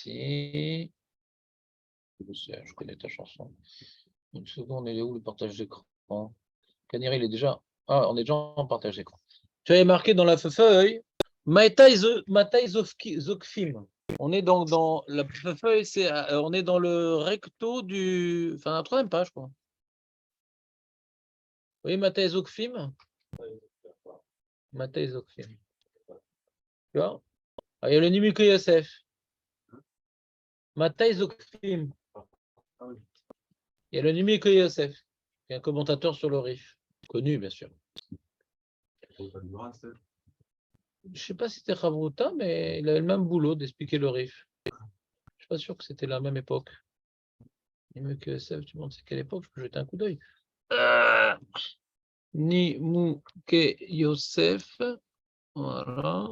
ici. Je connais ta chanson. Une seconde, il est où le partage d'écran? Kaniré, il est déjà. Ah, on est déjà en partage d'écran. Tu avais marqué dans la feuille Matai Zokfim. On est dans la feuille, on est dans le recto du. Enfin, la troisième page, quoi. Oui, Matai Zokfim. Matai Zokfim. Tu vois? Ah, il y a le Nimuke Yosef. Matai Zokfim. Il y a le Nimuke Yosef, qui est un commentateur sur le Rif. Connu, bien sûr. Je ne sais pas si c'était Chavruta, mais il avait le même boulot d'expliquer le Rif. Je ne suis pas sûr que c'était la même époque. Nimuke Yosef, tu me demandes c'est quelle époque? Je peux jeter un coup d'œil. Nimuke Yosef. Voilà.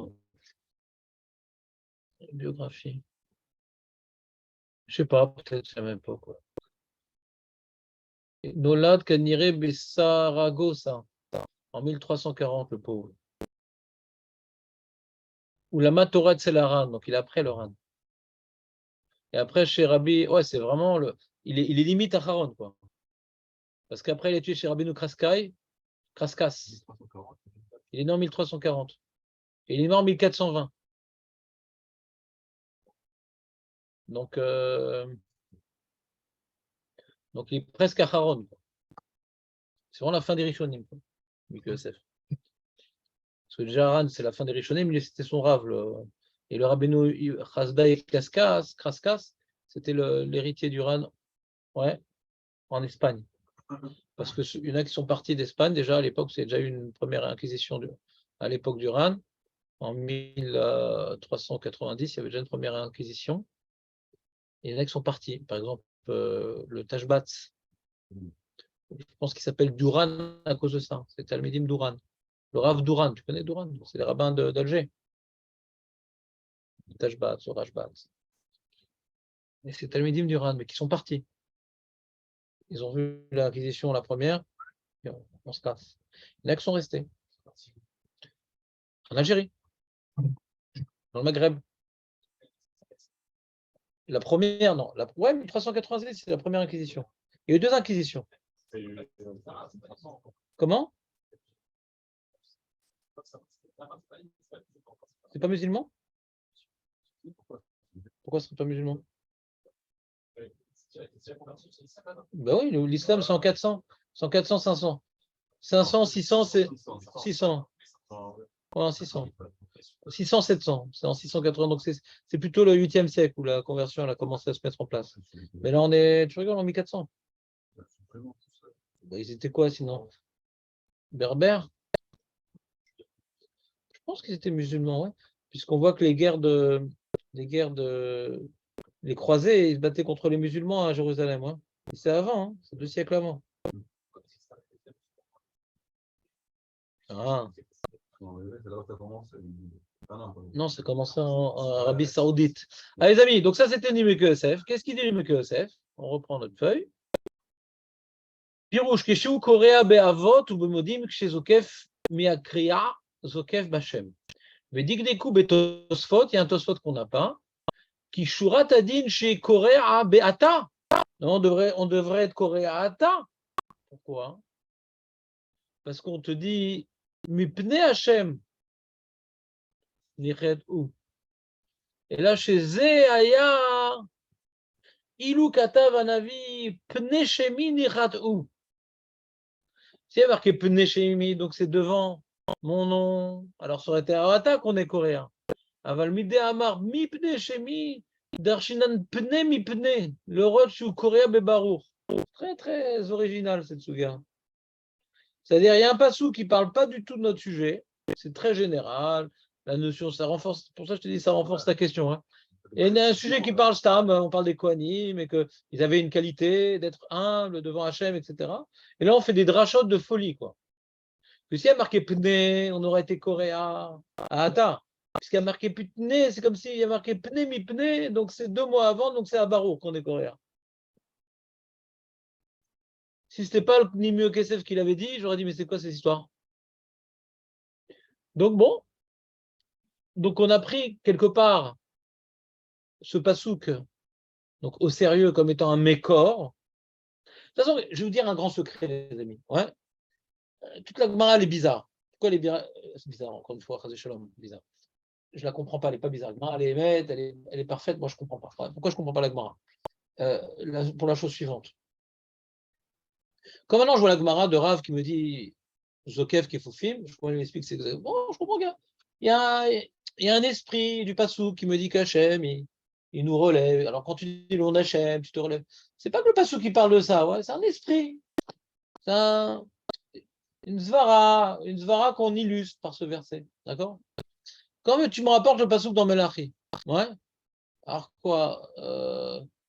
Biographie. Je sais pas, peut-être c'est la même époque. Ouais. Nolad Kanire Bessaragosa, en 1340, le pauvre. Ou la Matorat c'est la Ran, donc il est après le Ran. Et après, chez Rabbi, ouais, c'est vraiment il est limite à Haron, quoi. Parce qu'après, il est tué chez Rabbeinu Kraskas. Il est né en 1340. Et il est mort en 1420. Donc il est presque à Haron. C'est vraiment la fin des Rishonim, Yosef. Parce que déjà, Haran, c'est la fin des Rishonim, mais c'était son rave. Et le Rabbeinu Chasdai Kraskas, c'était l'héritier du Ran, ouais, en Espagne. Parce qu'il y en a qui sont partis d'Espagne, déjà à l'époque, c'est déjà eu une première inquisition à l'époque du Ran. En 1390, il y avait déjà une première inquisition. Et il y en a qui sont partis. Par exemple, le Tashbatz, je pense qu'il s'appelle Duran à cause de ça. C'est Talmidim Duran. Le Rav Duran, tu connais Duran? C'est les rabbins d'Alger. Le Tashbatz, le Rashbatz. Et c'est Talmidim Duran, mais qui sont partis. Ils ont vu l'inquisition, la première, et on se casse. Il y en a qui sont restés. En Algérie, dans le Maghreb. La première, non. Ouais, 1390, c'est la première inquisition. Il y a eu deux inquisitions. Comment? C'est pas musulman? Pourquoi ce serait pas musulman? Ben oui, l'islam c'est en 400. C'est en 400, 500. 500, 600, c'est 600. Ouais, 600. 600, 700. C'est en 680. Donc c'est plutôt le 8e siècle où la conversion elle a commencé à se mettre en place. Mais là, tu regardes, en 1400. Ben, ils étaient quoi sinon? Berbères? Je pense qu'ils étaient musulmans, ouais. Puisqu'on voit que les croisés, ils se battaient contre les musulmans à Jérusalem. Ouais. C'est avant, hein. C'est 2 siècles avant. Ah. Non, ça commence en Arabie Saoudite. Allez, les amis, donc ça c'était Nimuke Yosef. Qu'est-ce qu'il dit Nimuke Yosef? On reprend notre feuille. Pirouche, Keshu Korea Be'avot ou Bemodim Kshezokef Miakria Zokef Bachem. Vedigneku Betosfot, il y a un Tosfot qu'on n'a pas. Qui Shurat Adin chez Korea Be'ata. On devrait être Korea Ata. Pourquoi? Parce qu'on te dit Mipne Hashem. Ou. Et là, chez Zéaya, Ilou Katav Anavi, Pneshemi Nichat ou. S'il y a marqué Pneshemi, donc c'est devant mon nom. Alors ça aurait été Arata qu'on est coréen. Aval Mide Amar, Mi Pneshemi, Darshinan Pne Mi Pne, le Roch ou Korea Bebarour. Très très original cette souga. C'est-à-dire, il y a un passou qui ne parle pas du tout de notre sujet. C'est très général. La notion, ça renforce. Pour ça, je te dis, ça renforce ta question. Hein. Et il y a un sujet qui parle Stam, on parle des Kohanim, et qu'ils avaient une qualité d'être humble devant Hachem, etc. Et là, on fait des drachotes de folie, quoi. Puis s'il y a marqué Pne, on aurait été Coréa. Ah, attends. Puisqu'il y a marqué Pne, c'est comme s'il y a marqué Pne mi Pne, donc c'est 2 mois avant, donc c'est à Barour qu'on est Coréen. Si ce n'était pas le Nimuke Yosef qui l'avait dit, j'aurais dit, mais c'est quoi cette histoire? Donc bon, donc on a pris quelque part ce pasouk donc, au sérieux comme étant un mécor. De toute façon, je vais vous dire un grand secret, les amis. Ouais. Toute la Gemara, elle est bizarre. Pourquoi elle est bizarre? C'est bizarre, encore une fois, Chazé Shalom, bizarre. Je la comprends pas, elle n'est pas bizarre. La Gemara, elle est émette, elle est parfaite, moi je ne comprends pas. Ouais, pourquoi je ne comprends pas la Gemara? Pour la chose suivante. Quand maintenant je vois la Gemara de Rav qui me dit Zokev Kefoufim, je m'explique, c'est bon, je comprends bien. Il y a un esprit du Passou qui me dit qu'Hachem, il nous relève. Alors quand tu dis le nom d'Hachem, tu te relèves. C'est pas que le Passou qui parle de ça, ouais, c'est un esprit. C'est une svara qu'on illustre par ce verset. D'accord? Quand tu me rapportes le Passou dans Melachi, ouais. Alors quoi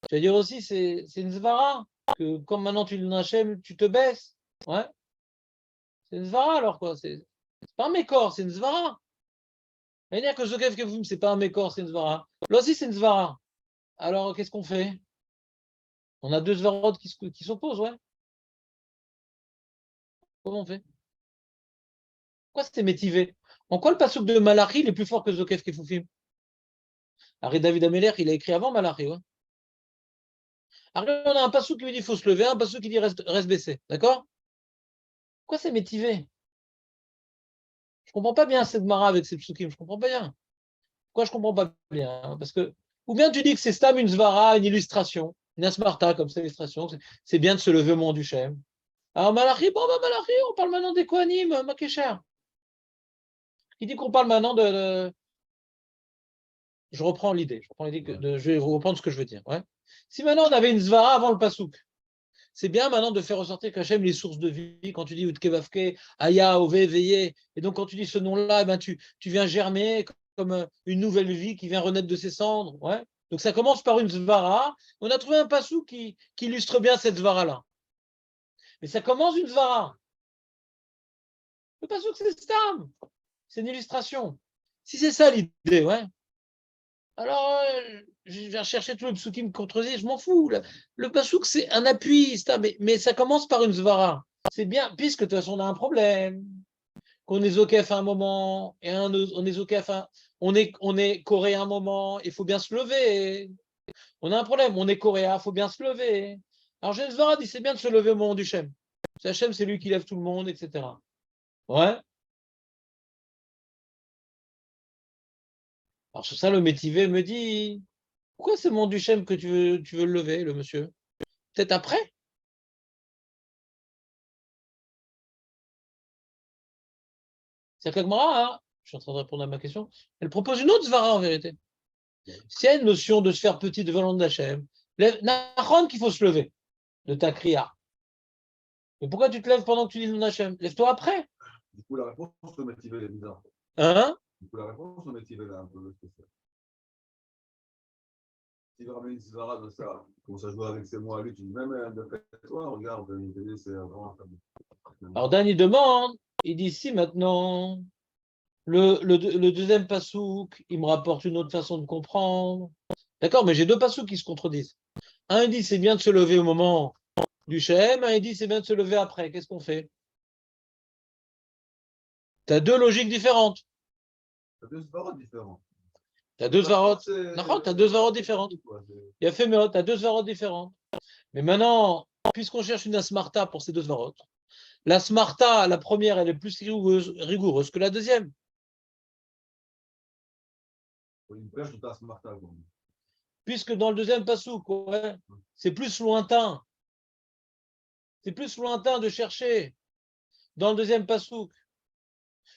tu vas dire aussi, c'est une svara, que comme maintenant tu le Hachem, tu te baisses. Ouais. C'est une svara alors quoi. C'est pas un mécor, c'est une svara. Ça veut dire que Zokev Kefum, c'est pas un mécor, c'est une svara. Là aussi, c'est une svara. Alors, qu'est-ce qu'on fait? On a deux svarot qui s'opposent, ouais. Comment on fait? Pourquoi c'est métivé? En quoi le passouk de Malachi il est plus fort que Zokev Kefufim? Arrête David Ameler, il a écrit avant Malachi, ouais. Alors, on a un passouk qui lui dit il faut se lever, un passouk qui dit reste baissé. D'accord? Pourquoi c'est métivé? Je comprends pas bien cette mara avec ces psukim, je comprends pas bien. Pourquoi je comprends pas bien? Parce que, ou bien tu dis que c'est stam une svara, une illustration, une asmarta comme cette illustration, c'est bien de se lever au mont du Shem. Alors Malachi, bon ben Malachi, on parle maintenant des Kohanim, Makesher. Il dit qu'on parle maintenant de. Je reprends l'idée, je vais vous reprendre ce que je veux dire. Ouais. Si maintenant on avait une zvara avant le pasouk, c'est bien maintenant de faire ressortir qu'Hachem les sources de vie, quand tu dis Utkevavke, Aya, Ove, Veillé, et donc quand tu dis ce nom-là, ben tu viens germer comme une nouvelle vie qui vient renaître de ses cendres. Ouais. Donc ça commence par une zvara. On a trouvé un pasouk qui illustre bien cette zvara-là. Mais ça commence une zvara. Le pasouk, c'est Stam. C'est une illustration. Si c'est ça l'idée, ouais. Alors, je vais rechercher tous les psoukim qui me contredisent, je m'en fous. Le pasouk, c'est un appui, mais ça commence par une zvara. C'est bien, puisque de toute façon, on a un problème. Qu'on est zokef à un moment, et on est zokef on est coréen à un moment, il faut bien se lever. On a un problème, on est coréen, il faut bien se lever. Alors, j'ai une zvara dit, c'est bien de se lever au moment du Shem. Hachem, c'est lui qui lève tout le monde, etc. Ouais. Alors, sur ça, le métivé me dit, pourquoi c'est mon Duchem que tu veux le lever, le monsieur? Peut-être après? C'est que hein, je suis en train de répondre à ma question, elle propose une autre svara en vérité. S'il y a une notion de se faire petit devant l'homme d'Hachem, Nachon qu'il faut se lever de ta kriya. Mais pourquoi tu te lèves pendant que tu dis le nom d'Hachem? Lève-toi après. Du coup, la réponse au métier est bizarre. Hein? Du coup, la réponse au métier est un peu spéciale. Si vraiment une svara de ça, commence à jouer avec ses mots à lui, tu dis même de fait, toi, regarde, c'est vraiment. Alors Dan il demande, il dit si maintenant le deuxième pasouk, il me rapporte une autre façon de comprendre. D'accord, mais j'ai deux pasouks qui se contredisent. Un il dit c'est bien de se lever au moment du Shem, un il dit c'est bien de se lever après. Qu'est-ce qu'on fait? Tu as deux logiques différentes. Tu as deux svarot différents. Tu as deux svarot. Non, tu as deux svarot différentes. Il a fait mais tu as deux svarot différentes. Mais maintenant, puisqu'on cherche une asmarta pour ces deux svarot, la smarta, la première, elle est plus rigoureuse que la deuxième. Puisque dans le deuxième pasouk, ouais, c'est plus lointain. C'est plus lointain de chercher dans le deuxième pasouk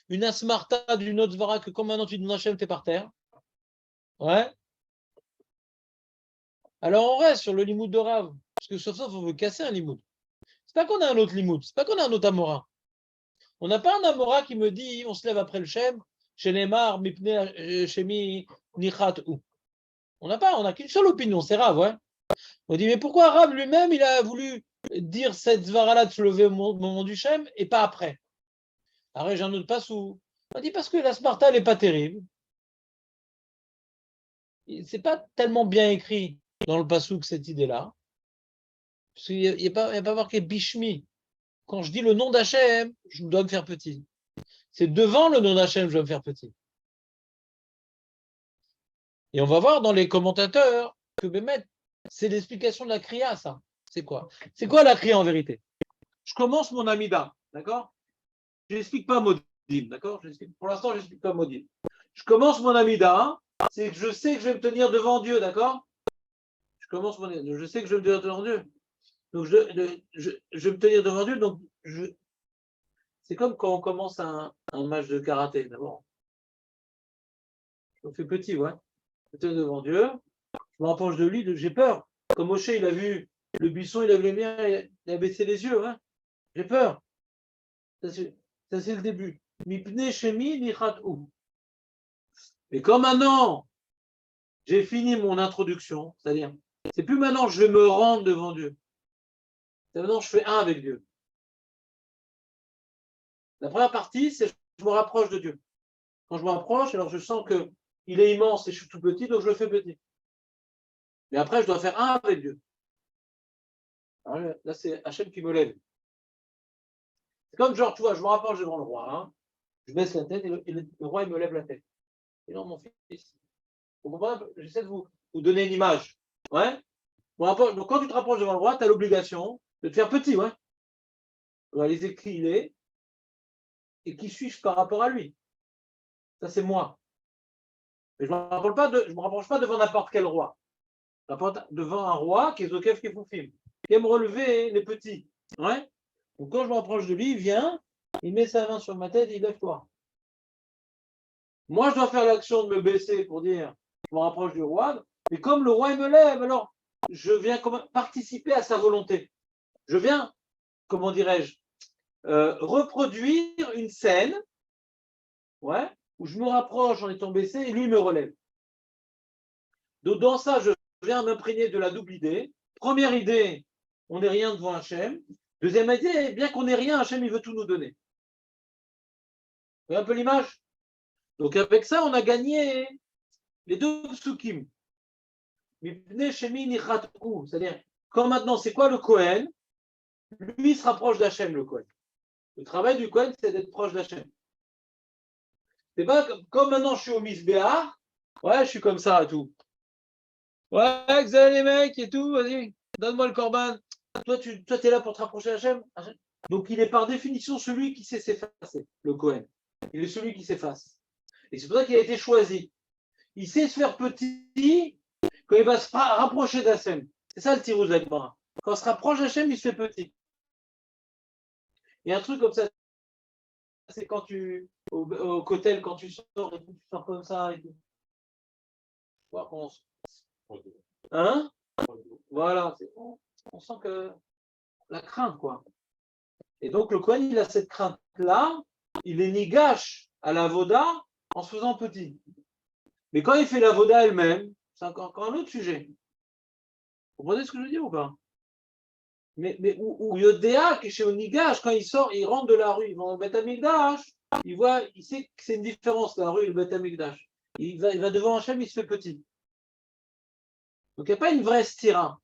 une asmarta d'une autre svara que comme maintenant tu dis Hachem, t'es par terre. Ouais. Alors on reste sur le limoud de Rav. Parce que sauf ça, on veut casser un limoud. C'est pas qu'on a un autre limoud, c'est pas qu'on a un autre Amora. On n'a pas un Amora qui me dit on se lève après le Shem, chez Neymar, Mipne, Shemi, Nichat ou. On n'a qu'une seule opinion, c'est Rav, ouais. On dit mais pourquoi Rav lui-même il a voulu dire cette zvara-là de se lever au moment du Shem et pas après? Arrête, j'en doute pas sous. On dit parce que la Smarta n'est pas terrible. C'est pas tellement bien écrit dans le Passouk cette idée-là. Parce qu'il n'y a pas marqué Bishmi. Quand je dis le nom d'Hachem, je dois me faire petit. C'est devant le nom d'Hachem que je dois me faire petit. Et on va voir dans les commentateurs que Bémet, c'est l'explication de la Kriya, ça. C'est quoi? C'est quoi la Kriya en vérité? Je commence mon Amida, d'accord? Je n'explique pas Modim, d'accord? Pour l'instant, je n'explique pas Modim. Je commence mon Amida, c'est que je sais que je vais me tenir devant Dieu, d'accord? Je sais que je vais me tenir devant Dieu. Donc, je vais me tenir devant Dieu, donc c'est comme quand on commence un match de karaté, d'abord. Je me fais petit, ouais. Je me tiens devant Dieu, je me rapproche de lui, j'ai peur. Comme Moshe, il a vu le buisson, il a vu les miens, il a baissé les yeux, hein. J'ai peur. Ça, c'est le début. Mipne shemi nichat'u. Et comme maintenant, j'ai fini mon introduction, c'est-à-dire, c'est plus maintenant je vais me rendre devant Dieu. C'est maintenant je fais un avec Dieu. La première partie, c'est je me rapproche de Dieu. Quand je me rapproche, alors je sens qu'il est immense et je suis tout petit, donc je le fais petit. Mais après, je dois faire un avec Dieu. Alors là, c'est Hachem qui me lève. C'est comme genre, tu vois, je me rapproche devant le roi, hein, je baisse la tête et le roi, il me lève la tête. Et non, mon fils, vous comprenez? J'essaie de vous donner une image. Ouais? Donc, quand tu te rapproches devant le roi, tu as l'obligation de te faire petit, ouais. Réaliser qui il est et qui suis-je par rapport à lui. Ça, c'est moi. Mais je ne me rapproche pas devant n'importe quel roi. Je me rapproche devant un roi qui est Zokef Kefoufim, qui aime relever les petits. Ouais? Donc, quand je me rapproche de lui, il vient, il met sa main sur ma tête et il lève-toi. Moi, je dois faire l'action de me baisser pour dire je me rapproche du roi, mais comme le roi il me lève, alors je viens participer à sa volonté. Je viens, comment dirais-je, reproduire une scène, ouais, où je me rapproche en étant baissé et lui me relève. Donc dans ça, je viens m'imprégner de la double idée. Première idée, on n'est rien devant Hachem. Deuxième idée, bien qu'on n'ait rien, Hachem il veut tout nous donner. Vous voyez un peu l'image? Donc avec ça, on a gagné les deux psukim. C'est-à-dire, quand maintenant, c'est quoi le Kohen? Lui, il se rapproche d'Hachem, le Kohen. Le travail du Kohen, c'est d'être proche d'Hachem. C'est pas comme maintenant je suis au Misbéar, ouais, je suis comme ça et tout. Ouais, vous allez les mecs et tout, vas-y, donne-moi le korban. Toi, tu es là pour te rapprocher d'Hachem. Donc, il est par définition celui qui sait s'effacer, le Kohen. Il est celui qui s'efface. Et c'est pour ça qu'il a été choisi. Il sait se faire petit quand il va se rapprocher d'Hachem. C'est ça le tirous d'Agmara. Quand on se rapproche d'Hachem, il se fait petit. Il y a un truc comme ça, c'est quand au cotel, quand tu sors et tout, tu sors comme ça et tout. Hein? Voilà, on sent que la crainte, quoi. Et donc le Kohen, il a cette crainte-là, il est nigache à la voda en se faisant petit. Mais quand il fait la voda elle-même, c'est encore un autre sujet. Vous comprenez ce que je veux dire ou pas? Mais ou Yodéa, qui est chez Onigash, quand il sort, il rentre de la rue, il va au Beth Amikdash, il sait que c'est une différence, la rue et le Beth Amikdash. Il va devant Hachem, il se fait petit. Donc il n'y a pas une vraie stira.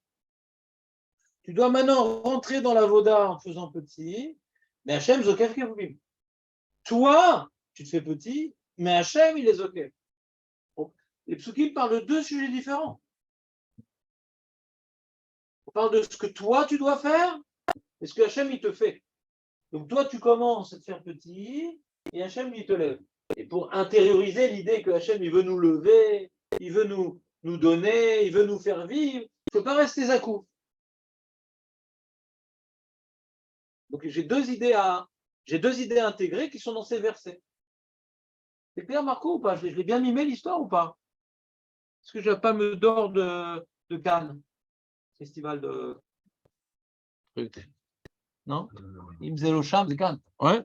Tu dois maintenant rentrer dans la voda en faisant petit, mais Hachem zokef kevuvim. Toi, tu te fais petit, mais Hachem, il est zokef. Les psukim parlent de deux sujets différents. On parle de ce que toi, tu dois faire et ce que Hachem, il te fait. Donc toi, tu commences à te faire petit et Hachem, il te lève. Et pour intérioriser l'idée que Hachem, il veut nous lever, il veut nous donner, il veut nous faire vivre, il ne faut pas rester à coup. Donc j'ai deux idées intégrées qui sont dans ces versets. C'est clair, Marco, ou pas? Je l'ai bien mimé l'histoire ou pas? Est-ce que je n'ai pas me d'or de Cannes, festival de truc? Non? Il me faisait le charme de Cannes. Ouais.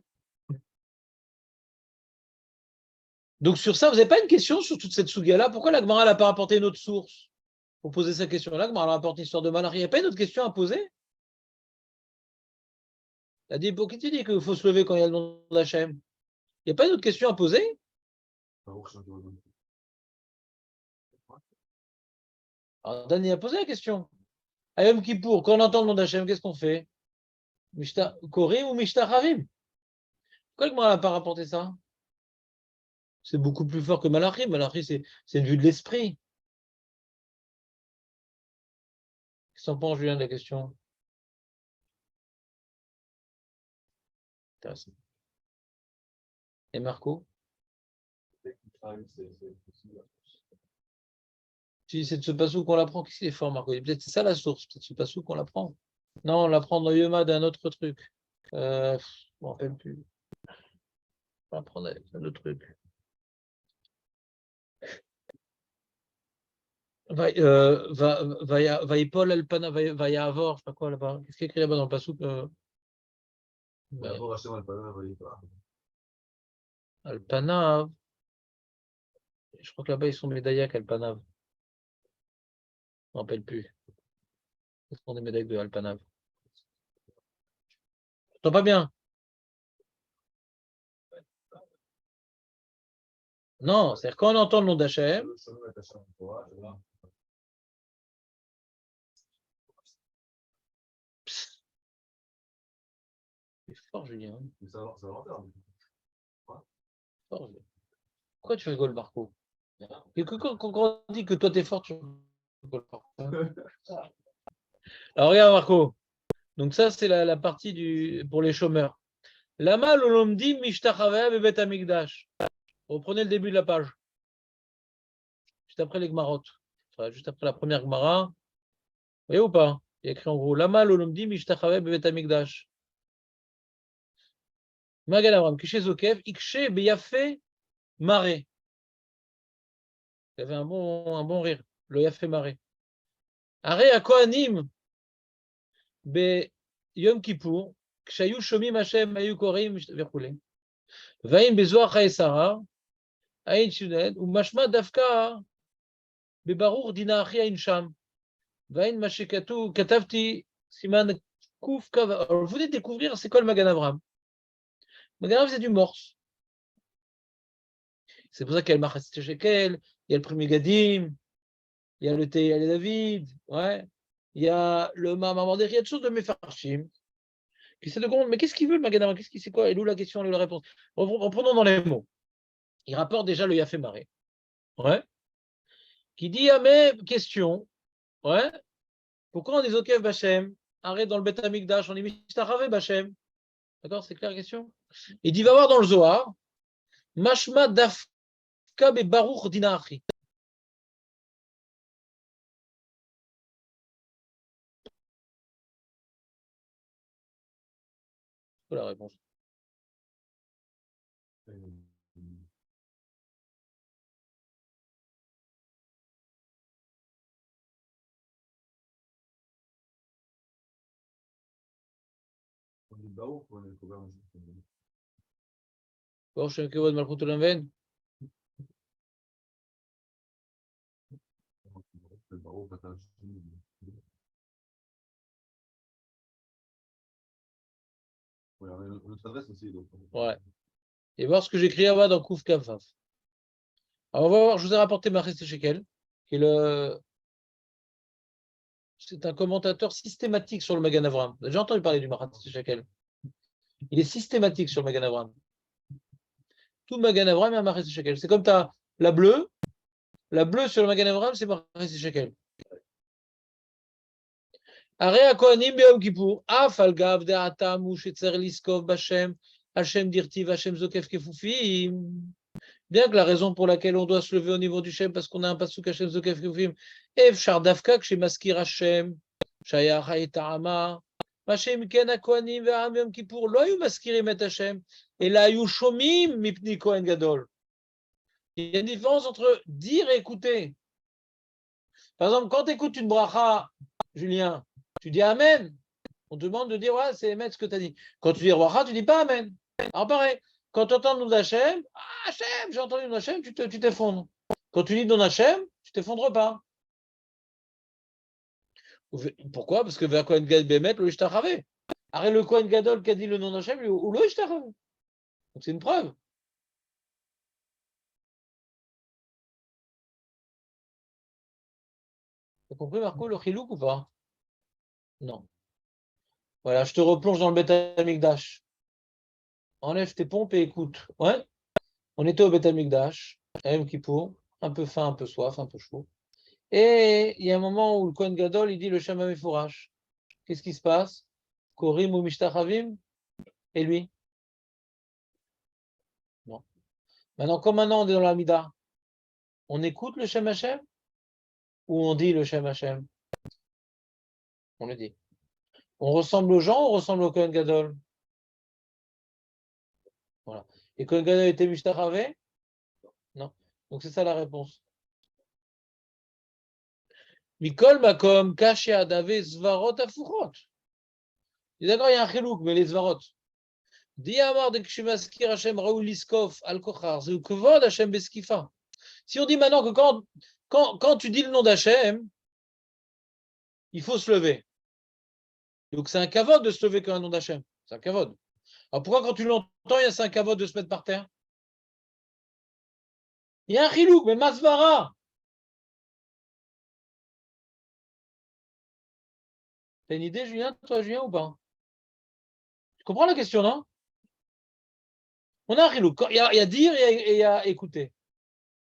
Donc sur ça, vous n'avez pas une question sur toute cette souga-là? Pourquoi la Gemara n'a pas apporté une autre source pour poser sa question-là? La Gemara a apporté l'histoire de Malachie. Il n'y a pas une autre question à poser? Elle a dit, pour qui tu dis qu'il faut se lever quand il y a le nom d'Hachem? Il n'y a pas une autre question à poser? Alors, Dani a posé la question. À Yom Kippour, quand on entend le nom d'Hachem, qu'est-ce qu'on fait? Korim ou Mishtachavim? Pourquoi le Gemara n'a pas rapporté ça? C'est beaucoup plus fort que Malachim. Malachim, c'est une vue de l'esprit. t'en penses, Julien, de la question? Intéressant. Et Marco? Si c'est de ce passou qu'on l'apprend, qu'est-ce qu'il est fort, Marco? Peut-être c'est ça la source, peut-être ce passou qu'on l'apprend. Non, on l'apprend dans Yoma d'un autre truc. Je ne me rappelle plus. On l'apprend d'un autre truc. Va Paul Alpana, va y avoir, je sais pas quoi là-bas. Qu'est-ce qui est écrit là-bas dans le passou? Alpanav. Je crois que là-bas, ils sont médaillacs, Alpanav. Je ne me rappelle plus. Qu'est-ce qu'on est médailles de Alpanav? Je t'entends pas bien. Non, c'est-à-dire quand on entend le nom d'Hachem, c'est fort, Julien. Fort, Julien. Pourquoi tu rigoles, Marco? Et quand on dit que toi, t'es fort, tu rigoles pas. Alors, regarde, Marco. Donc, ça, c'est la partie pour les chômeurs. Lama lolomdim mishtachaveh bebet amigdash. Reprenez le début de la page. Juste après les Gmarot. Enfin, juste après la première Gmara. Vous voyez ou pas? Il y a écrit en gros Lama lolomdim mishtachaveh bebet amigdash. Magan Avram, Kishe Zokev, Ikshe Beyafé Maré. Il avait un bon rire. Le Yafé Maré. Are à Kohanim Be Yom Kippour, Kshayu Shomim Hashem Ayu Korim Verkoulé. Vaim Bezoar Chaesara, Aïn Shunet, ou Mashma Dafka Bebarour Dina Achi Aïn Sham. Vain Mashekatu Katavti Siman Kouf Kav. Alors, vous venez de découvrir c'est quoi le Magan Avram. Magan Avram, c'est du morse. C'est pour ça qu'il y a le Machas Shekel, il y a le premier Gadim, il y a le David, ouais. Il y a le Mahamar, il y a toutes sortes de Mefarshim qui essaient de comprendre, mais qu'est-ce qu'il veut le Magan Avram? Qu'est-ce qu'il c'est quoi? Et où la question, et où la réponse? Reprenons dans les mots. Il rapporte déjà le Yafé Maré, ouais, qui dit à mes questions, ouais, pourquoi on est Zokev Bachem, arrête dans le Bet Amikdash, on est Mishtaravé Bachem, d'accord, c'est clair la question? Il dit, va voir dans le Zohar, Mashma Dafka Be Baruch Dinachi. C'est quoi la réponse? Baruch Shem Kevod Malchut Olam Ven. Ouais. Et voir ce que j'écris là-bas dans Kouf Kafaf. Alors, on va voir, je vous ai rapporté Maris Shekel, qui est c'est un commentateur systématique sur le Magan Avram. Vous avez déjà entendu parler du Maris Shekel? Il est systématique sur le Magan Avram. Tout le Magan Avram est un Maris Shekel. C'est comme tu as la bleue sur le Magan Avram, c'est Maris Shekel. Are Kohanim Be'Yom Kippour, Af al Gav De'atam U Shetzer Liskov B'Hashem, Hashem Dirtiv, Hashem Zokef Kefufim. Bien que la raison pour laquelle on doit se lever au niveau du Shem, parce qu'on a un pasuk Hashem Zokef Kefufim, Ev Shar Dafka chez Maskir Hashem, Shayach Haïta'ama, Hashem Ken HaKohanim Ve'Am Yom Kippour, Lo Ayu Maskirim Et Hashem, et là Ayu Shomim Mipni Kohen Gadol. Il y a une différence entre dire et écouter. Par exemple, quand tu écoutes une bracha, Julien, tu dis Amen. On te demande de dire, ouais, c'est Emet ce que tu as dit. Quand tu dis Bracha, tu dis pas Amen. Alors pareil, quand tu entends le nom d'Hachem, ah, Hachem, j'ai entendu le nom d'Hachem, tu t'effondres. Quand tu dis le nom d'Hachem, tu t'effondres pas. Pourquoi? Parce que vers Kohen Gadol Bemet, le Ishtachavé. Arrête le Kohen Gadol qui a dit le nom d'Hachem, ou le Ishtachavé. Donc c'est une preuve. Tu as compris, Marco, le chilouk ou pas? Non. Voilà, je te replonge dans le Beth Amikdash. Enlève tes pompes et écoute. Ouais. On était au Beth Amikdash, à Yom Kippour, un peu faim, un peu soif, un peu chaud. Et il y a un moment où le Kohen Gadol, il dit le Shema Mefourash. Qu'est-ce qui se passe? Korim ou Mishtachavim? Et lui? Non. Maintenant on est dans la Mida, on écoute le Shem Hashem ou on dit le Shem Hashem? On le dit. On ressemble aux gens ou on ressemble au Kohen Gadol? Voilà. Et Kohen Gadol était Mishtachavé? Non. Donc c'est ça la réponse. Mikol Makom, Kashia, Dave, Zvarot, Afuchot. D'accord, il y a un chilouk, mais les Zvarot. Diamar de Kshimaskir Hashem Raoul Liskov, Al Kochar, c'est Kvod Hashem Beskifa. Si on dit maintenant que quand tu dis le nom d'Hachem, il faut se lever. Donc c'est un kavod de se lever comme un nom d'Hachem. C'est un kavod. Alors pourquoi quand tu l'entends, c'est un kavod de se mettre par terre? Il y a un chilouk, mais Masvara. T'as une idée, Julien, toi, Julien, ou pas? Tu comprends la question, non? On a un chilouk. Il y a dire et il y a écouter.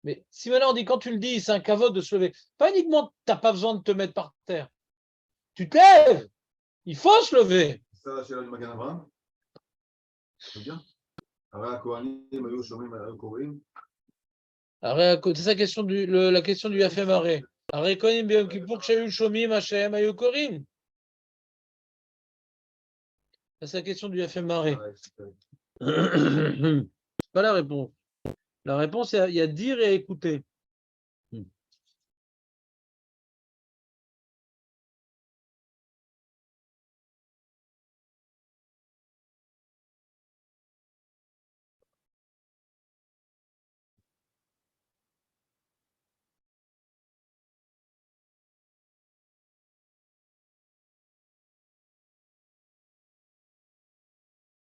Mais si maintenant on dit quand tu le dis, c'est un kavod de se lever, pas uniquement tu n'as pas besoin de te mettre par terre. Tu te lèves. Il faut se lever. C'est ça la chérie du Magan Avraham? C'est bien. הרי הכהנים היו שומעים היו קוראים. C'est ça la question du Yafé Maré. הרי כהנים ביום כיפור כשהיו שומעים השם היו קוראים. C'est la question du Yafé Maré. C'est pas la réponse. La réponse, il y a dire et écouter.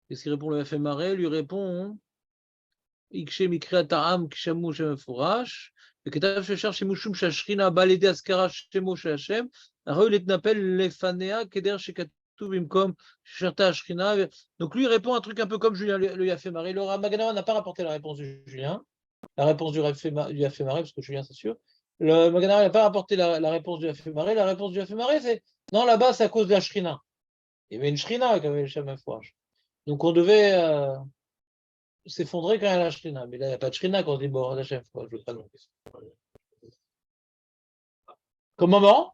Qu'est-ce qu'il répond le Yafé Maré? Lui répond Ikshe mikra ta'am kshamu shemefurash. וכתב ששר שימושום שהשכינה באה לידי הזכרה שמו של השם, הראוי להתנפל לפניה כדרך שכתוב במקום ששרתה השכינה. Donc lui répond un truc un peu comme Julien le Yafé Maré. Le Magan n'a pas rapporté la réponse de Julien, la réponse du Yafé Maré, parce que Julien c'est sûr. Le Magan n'a pas rapporté la réponse du Yafé Maré. La réponse du Yafé Maré, c'est non, là-bas c'est à cause de la Shrina. Il y avait une Shrina qui avait le Shem Mefouach. Donc on devait s'effondrer quand il y a la Shrina. Mais là, il n'y a pas de Shrina quand on dit bon, Hachem, je veux pas non. Comme maman?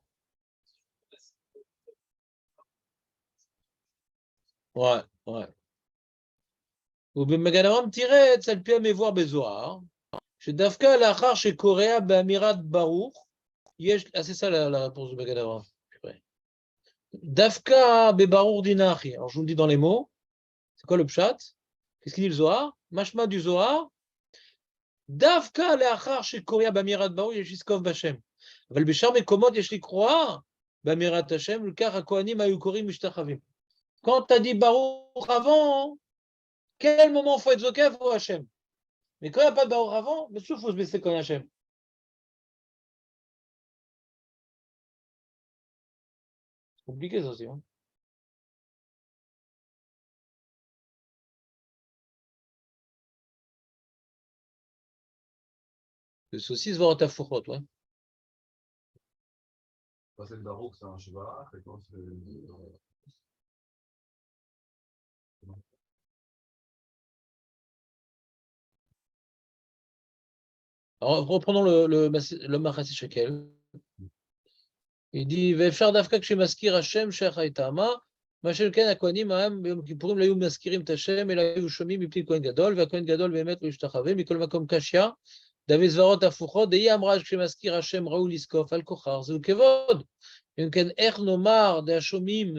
Ouais, ouais. ובמגן אברהם תירץ על פי המבואר בזוהר, שדווקא לאחר שקורע באמירת ברוך, c'est ça la réponse de מגן אברהם. דווקא בברוך דינכי. Alors je vous le dis dans les mots. C'est quoi le pshat? Qu'est-ce qu'il dit le Zohar? Mashma du Zohar. דווקא לאחר שקורע באמירת ברוך יש לזקוף בשם. אבל בשאר מקומות יש לקרוע באמירת השם, ולכך הכהנים היו קוראים משתחווים. Quand tu as dit Baruch avant, quel moment il faut être Zokef ou Hachem? Mais quand il n'y a pas de Baruch avant, bien sûr, il faut se baisser comme Hachem. C'est compliqué ça aussi. Hein. C'est aussi se voir à ta fourrotte, ouais. C'est le Baruch, c'est un Shevach, et quand c'est. Alors, reprenons le Machassi Shekel. Il dit Ve'efshar dafka kshemaskir Hashem shecha itama, mashel ken הכהנים העם ביום הכיפורים לא היו מזכירים את השם, אלא היו שומעים מפי כהן גדול, והכהן גדול באמת לא ישתחווה, מכל מקום קשיא, דבי סברות הפוכות, דהי אמרה כשמזכיר השם ראוי לזקוף על כוחר, זהו כבוד. אם כן, איך נאמר דהשומעים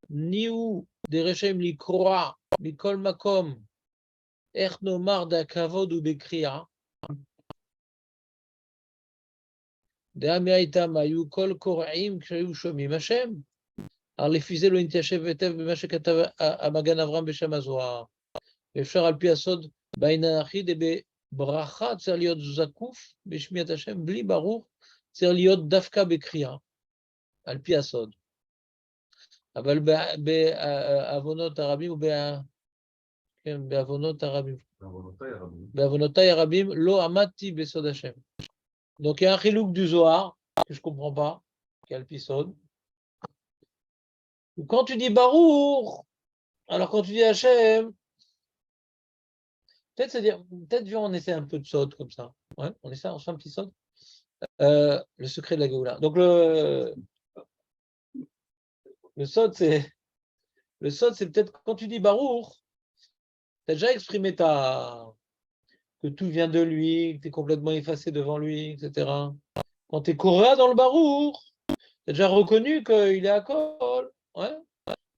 ניהו דרשעים לקרוע מכל מקום, איך נאמר דהכבוד ובקריאה, דעמי איתם היו כל קורעים כשהיו שומעים השם. Alors, les fusées l'ont intיישב היטב במה שכתב המגן אברהם בשם הזוהר. ואפשר על פי הסוד בעניין אחיד בברכה צריך להיות זקוף בשמיעת השם, בלי ברוך צריך להיות דווקא בקריאה, על פי הסוד. אבל בעוונות הרבים בעוונותיי הרבים לא עמדתי בסוד השם. Donc il y a un chilouk du Zohar que je ne comprends pas, quel pisson. Quand tu dis Baruch, alors quand tu dis Hachem, peut-être viens, on essaie un peu de sod comme ça. Ouais, on essaie, on fait un petit sod. Le secret de la Géoula. Donc le sod, c'est peut-être quand tu dis Baruch, tu as déjà exprimé que tout vient de lui, que tu es complètement effacé devant lui, etc. Quand tu es Korah dans le Baruch, tu as déjà reconnu qu'il est à Kol. Ouais.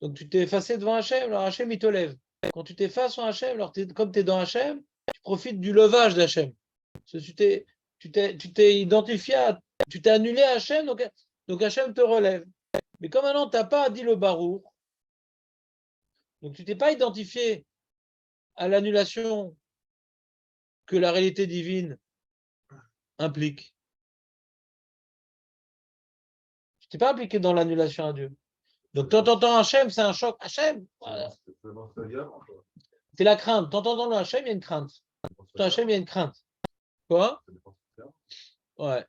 Donc tu t'es effacé devant Hachem, alors Hachem il te lève. Quand tu t'effaces en Hachem, alors comme tu es dans Hachem, tu profites du levage d'Hachem. Tu t'es identifié, tu t'es annulé à Hachem, donc Hachem te relève. Mais comme maintenant tu n'as pas dit le Baruch, donc tu t'es pas identifié à l'annulation que la réalité divine implique. Tu t'es pas impliqué dans l'annulation à Dieu. Donc, t'entends Hachem, c'est un choc. Hachem, voilà. C'est la crainte. T'entends dans le Hachem, il y a une crainte. Dans Hachem, il y a une crainte. Quoi? Ouais.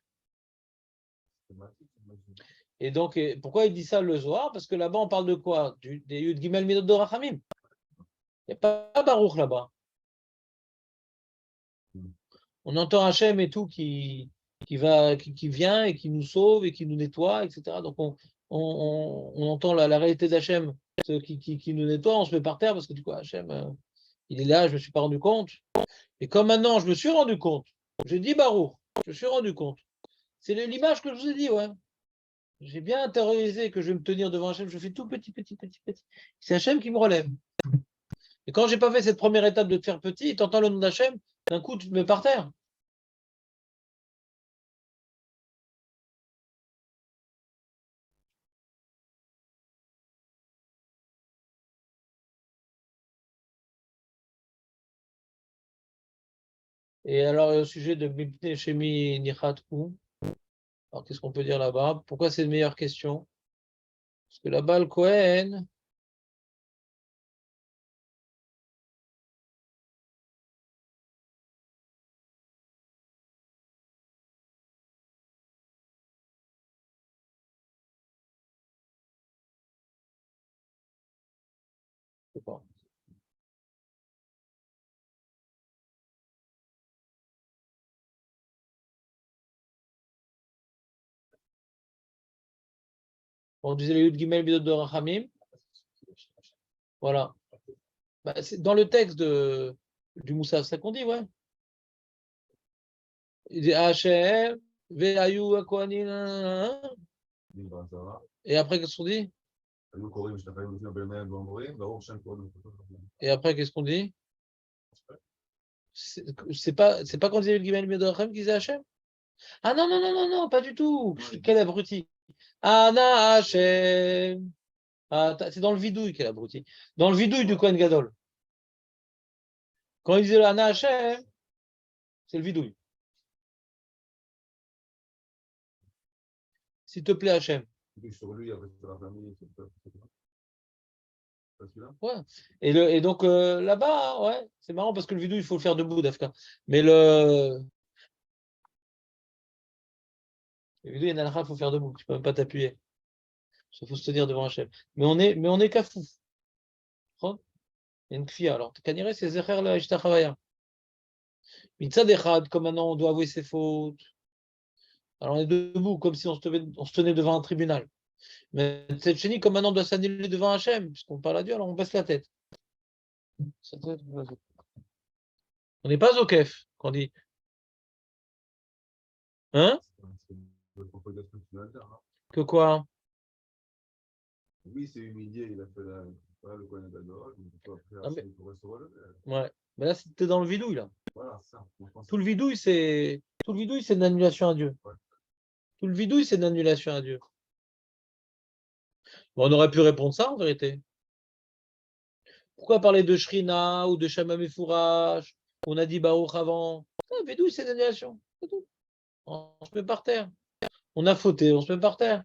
Et donc, pourquoi il dit ça le Zohar? Parce que là-bas, on parle de quoi? Des Yud Gimel Midot de Rachamim. Il n'y a pas Baruch là-bas. On entend Hachem et tout qui vient et qui nous sauve et qui nous nettoie, etc. Donc, on entend la réalité d'Hachem qui nous nettoie, on se met par terre parce que du coup, Hachem, il est là, je ne me suis pas rendu compte. Et comme maintenant, je me suis rendu compte, j'ai dit Baruch, je me suis rendu compte. C'est l'image que je vous ai dit, ouais. J'ai bien intériorisé que je vais me tenir devant Hachem, je fais tout petit. C'est Hachem qui me relève. Et quand j'ai pas fait cette première étape de te faire petit, tu entends le nom d'Hachem, d'un coup, tu te mets par terre. Et alors, au sujet de Mipnei Shemi Nichatku, alors qu'est-ce qu'on peut dire là-bas? Pourquoi c'est une meilleure question? Parce que là-bas, le Kohen, je sais pas. On disait les Yud Gimel Bidot de Rachamim, voilà. Bah, c'est dans le texte du Moussaf, ça qu'on dit, ouais. Il dit Hachem, Ve'ayu Akohanim, et après, qu'est-ce qu'on dit? Et après, qu'est-ce qu'on dit? C'est pas quand il y a eu le Gimel Medorachem qui disait Hachem? Ah non, pas du tout. Quel abruti. Ana Hachem. Ah, c'est dans le vidouille quel abruti. Dans le vidouille du Kohen Gadol. Quand il disait le Ana Hachem, c'est le vidouille. S'il te plaît, Hachem. Ouais. Et donc là-bas, ouais, c'est marrant parce que le vidouille, il faut le faire debout, Dafka. Mais le vidouille, il faut faire debout. Tu peux même pas t'appuyer. Il faut se tenir devant Hachem. Mais on est kafou. Il y a une kfia. Alors, Kanire, c'est Zecher la Ishtachavaya. Mitzad Echad, comme maintenant on doit avouer ses fautes. Alors on est debout, comme si on se tenait devant un tribunal. Mais cette chenille, comme maintenant on doit s'annuler devant Hachem, puisqu'on parle à Dieu, alors on baisse la tête. On n'est pas au kef, qu'on dit. Hein? Que quoi? Oui, c'est humilié, il a fait le Kohen Gadol, mais... Ouais. Mais là, t'es dans le vidouille, là. Voilà, ça. Tout le vidouille, c'est une annulation à Dieu. Ouais. Tout le vidouille, c'est une annulation à Dieu. Bon, on aurait pu répondre ça, en vérité. Pourquoi parler de Shrina ou de Shama Mefourash? On a dit Baruch avant. Le vidouille, c'est une annulation. C'est tout. On se met par terre. On a fauté, on se met par terre.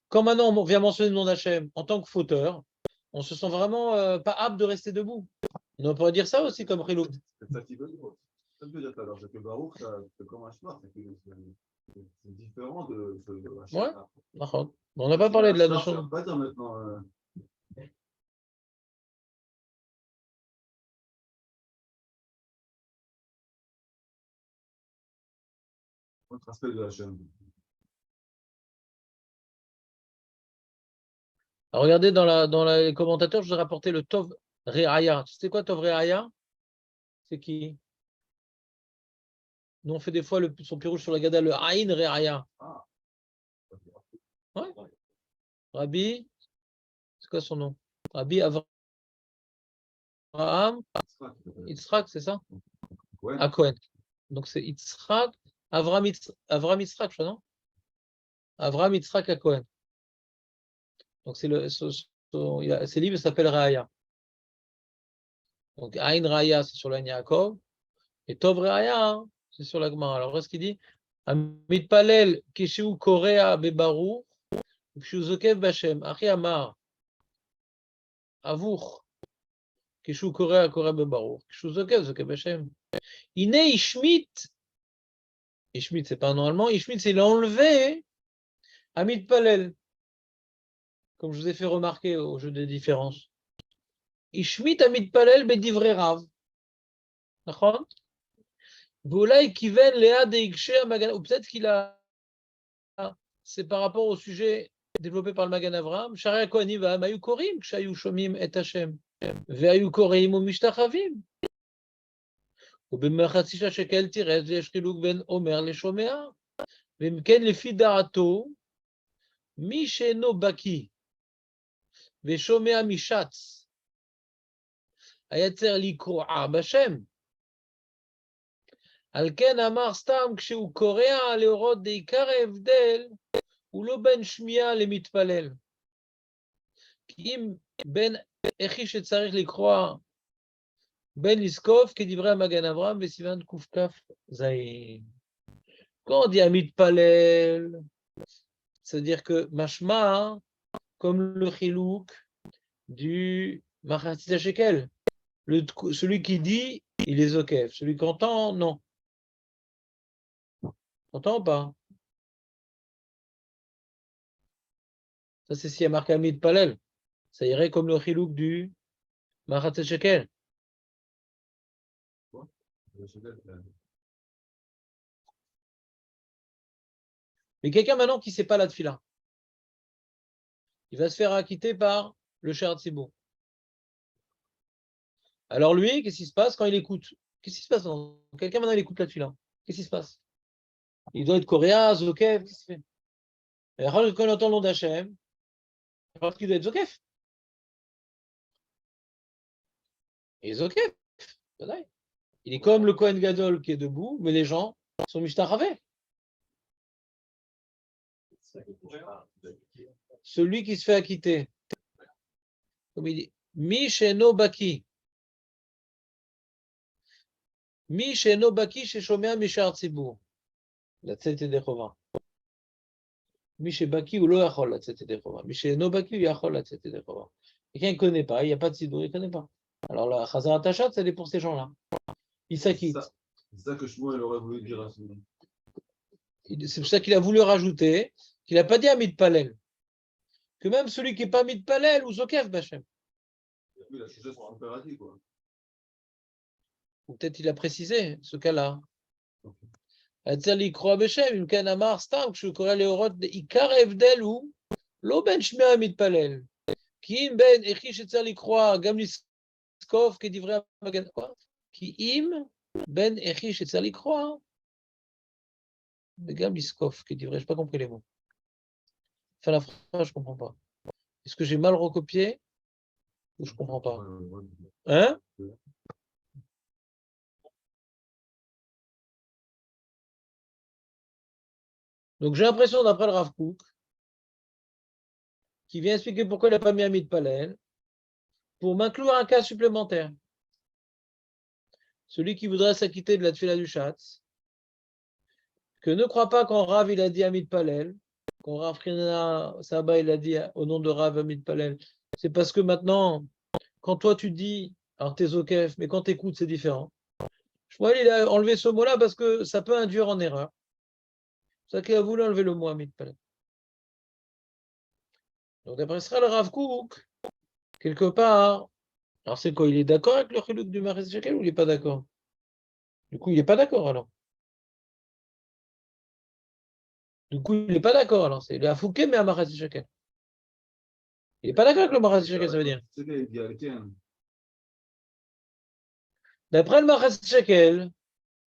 Quand maintenant on vient mentionner le nom d'Hachem en tant que fauteur, on se sent vraiment pas apte de rester debout. On pourrait dire ça aussi comme Khilou. C'est ça qui veut dire. Ça veut dire alors, c'est que Baruch, c'est comme un chemin. C'est différent de Ouais, Hachem. d'accord. On n'a pas parlé de la Ça notion. veut pas dire maintenant. Autre aspect de Hachem. Alors, regardez dans les commentateurs, je vous ai rapporté le Tov Re'aya. C'est quoi Tov Re'aya? C'est qui? Nous, on fait des fois son pirouge sur la Gada, le Aïn Re'aya. Ah, Ouais. Rabbi, c'est quoi son nom? Rabbi Avraham Yitzhak, c'est ça? ouais. À Cohen. Donc, c'est Yitzhak, Avraham Yitzhak, je crois, non? Avraham Yitzhak à Cohen. Donc, ses livres s'appellent Re'aya. Donc, Aïn Re'aya, c'est sur la Yaakov. Et Tov Re'aya, c'est sur la Gemara. Alors, qu'est-ce qu'il dit? Mitpalel kishu korea bebarou, kishu zokev bashem, achi amar, avour, kishu korea bebarou, kishu zokev bashem. Ine ishmit, ishmit c'est pas un nom allemand, ishmit c'est l'enlevé à mitpalel, comme je vous ai fait remarquer au jeu des différences. Ishmit à mitpalel bedivre rav. D'accord? Voulay kiven lea de ikshe magana, ou peut-être qu'il a, c'est par rapport au sujet développé par le Magan Avraham, Sharia Kohanim va'amayu korim, kshayu shomim et Hashem, ve'ayu koreim u'mishtachavim. ובמחצית השקל תראה, יש חילוק בין אומר לשומע, ואם כן לפי דעתו, מי שאינו בקי ושומע משץ, היצר לקרועה בשם. על כן אמר סתם, כשהוא קורע להורות בעיקר ההבדל, הוא לא בין שמיעה למתפלל. כי אם בין הכי שצריך לקרוע בין לזקוף כדברי המגן אברהם בסימן קכ"ז. Quand on dit המתפלל, c'est-à-dire que mashma, comme le chilouk du Machatzit Shekel, celui qui dit, il est zokef. Celui qui entend, non. Entend ou pas? Ça, c'est s'il y a marqué mitpalel. Ça irait comme le chilouk du Machatzit Shekel. Mais quelqu'un maintenant qui ne sait pas la tefila, il va se faire acquitter par le Shar Tzibur. Alors lui, qu'est-ce qui se passe quand il écoute? Qu'est-ce qui se passe? Quelqu'un maintenant il écoute la tefila. Qu'est-ce qui se passe? Il doit être coréen, zokef, qu'est-ce qu'il fait? Et quand il entend le nom d'Hachem, parce qu'il doit être zokef. Et zokef, il est comme le Kohen Gadol qui est debout, mais les gens sont mishtachavés. Celui qui se fait acquitter, comme il dit, Mi sheno baki. Mi sheno baki sheshomea mishar tzibur. לצאת ידי חובה. מי שבקי הוא לא יכול לצאת ידי חובה. מי שאינו בקי הוא יכול לצאת ידי חובה. Quelqu'un ne connaît pas, il n'y a pas de sidour, il ne connaît pas. Alors la Chazar Tachat, c'est pour ces gens-là. Ils s'acquittent. C'est ça que Shmuel aurait voulu dire à ce moment. C'est pour ça qu'il a voulu rajouter qu'il n'a pas dit à Mitpalel. Que même celui qui n'est pas Mitpalel ou Zokef Bachem. Oui, la sagesse en impératif, quoi. Ou peut-être il a précisé ce cas-là. C'est-à-dire l'ikroa Bachem, une canamar stam, que je connais les orot de Ikar Evdel ou lo ben shmea Mitpalel. Qui im ben echish et l'ikroa gam liskov qui divrait magan quoi? Qui im ben echish et l'ikroa gam liskov qui divrait. Je n'ai pas compris les mots. Fin la phrase, je ne comprends pas. Est-ce que j'ai mal recopié ou je ne comprends pas? Hein? Donc j'ai l'impression, d'après le Rav Kook, qui vient expliquer pourquoi il n'a pas mis un mitpalel, pour m'inclure un cas supplémentaire. Celui qui voudrait s'acquitter de la tefila du Shatz, que ne croit pas quand Rav il a dit à mitpalel, quand Rav Chinana Saba il a dit au nom de Rav à mitpalel, c'est parce que maintenant, quand toi tu dis, alors t'es zokef, mais quand tu écoutes, c'est différent. Je crois qu'il a enlevé ce mot-là parce que ça peut induire en erreur. C'est ça qu'il a voulu enlever le mot mitpalel. Donc d'après ça, le Rav Kook, quelque part, alors c'est quoi? Il est d'accord avec le chiluk du Marais Shekel ou il n'est pas d'accord? Du coup, il n'est pas d'accord alors. Du coup, il n'est pas d'accord alors. C'est le Afouké, mais à Marais Shekel. Il n'est pas d'accord avec le Marais Shekel, ça veut dire. D'après le Marais Shekel,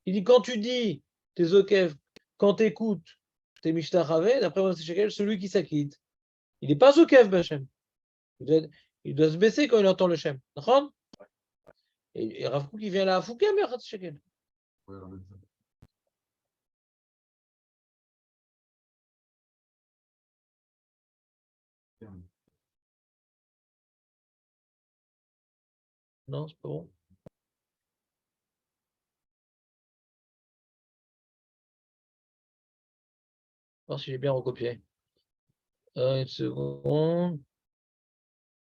il dit quand tu dis tes okev, quand tu écoutes tes mishtachave, d'après le Marais Shekel, celui qui s'acquitte, il n'est pas okev, Bachem. Il doit se baisser quand il entend le Shem. D'accord? Et Rav Kook, il vient là à Fouké, mais Marais Shekel. Non, c'est pas bon. Voir si j'ai bien recopié. Une seconde.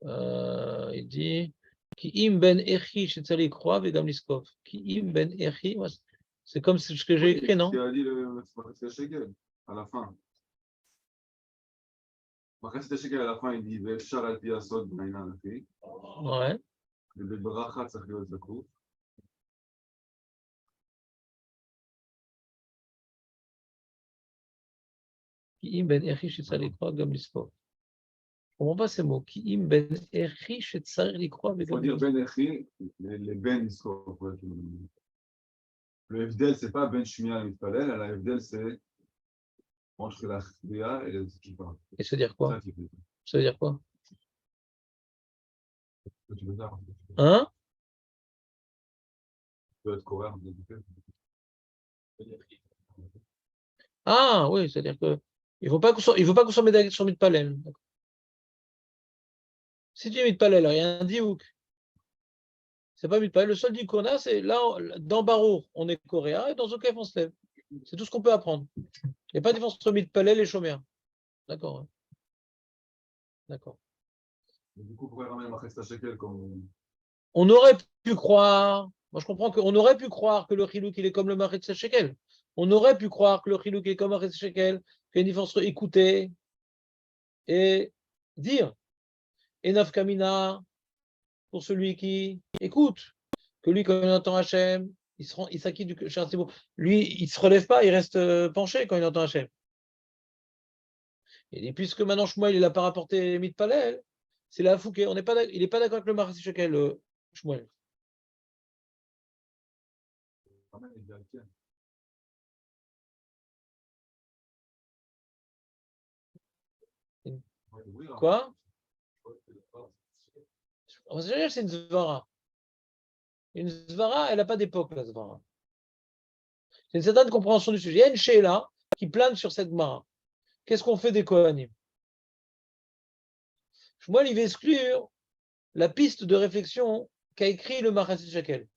Il dit Ki im ben echi shetzali kroa vegam liskov. Ki im ben echi, c'est comme ce que j'ai écrit, non? Il a dit le à la fin. À la fin, il dit Ve'efshar al pi asod b'nainan achi. Ouais. ובברכה צריך להיות זקוף. Ki im ben echi shetzali kroa vegam liskov. Je comprends pas ces mots. Ki im ben echi shetzali kroa Il faut vegam dire liskov. ben echi, les ben iskov. Le FDL, c'est pas ben shmia et mitpalel, la FDL, c'est entre la khriya et les kippa. Et ça veut dire quoi? Ça veut dire quoi? Tu veux ça? Hein? Tu peux être coréen. Ah oui, c'est-à-dire que il faut pas consommer sur mitpalel. Si tu es mitpalel, il y a un diouk. C'est pas mitpalel. Le seul diouk qu'on a, c'est là, dans Barour, on est coréen et dans Zokef, on se lève. C'est tout ce qu'on peut apprendre. Il n'y a pas de différence entre mitpalel et chômeur. D'accord. Hein. D'accord. Du coup, pourquoi ramener ma resta shekel comme. On aurait pu croire, moi je comprends qu'on aurait pu croire que le chilouk il est comme le maritz shekel. On aurait pu croire que le chilouk est comme le maritz shekel, qu'il y a une différence entre écouter et dire. Et nafkamina pour celui qui écoute. Que lui, quand il entend Hachem, il s'acquitte du Shabbat. Lui, il ne se relève pas, il reste penché quand il entend Hachem. Et puisque maintenant Shmuel, il n'a pas rapporté Mitpalel, c'est la Fouquet. Il n'est pas d'accord avec le Maritz shekel, Shmuel. Quoi? C'est une Zvara. Une Zvara, elle n'a pas d'époque, la Zvara. C'est une certaine compréhension du sujet. Il y a une Sheila qui plane sur cette Mara. Qu'est-ce qu'on fait des Kohanim? Shmuel, il va exclure la piste de réflexion qu'a écrit le Maritz shekel.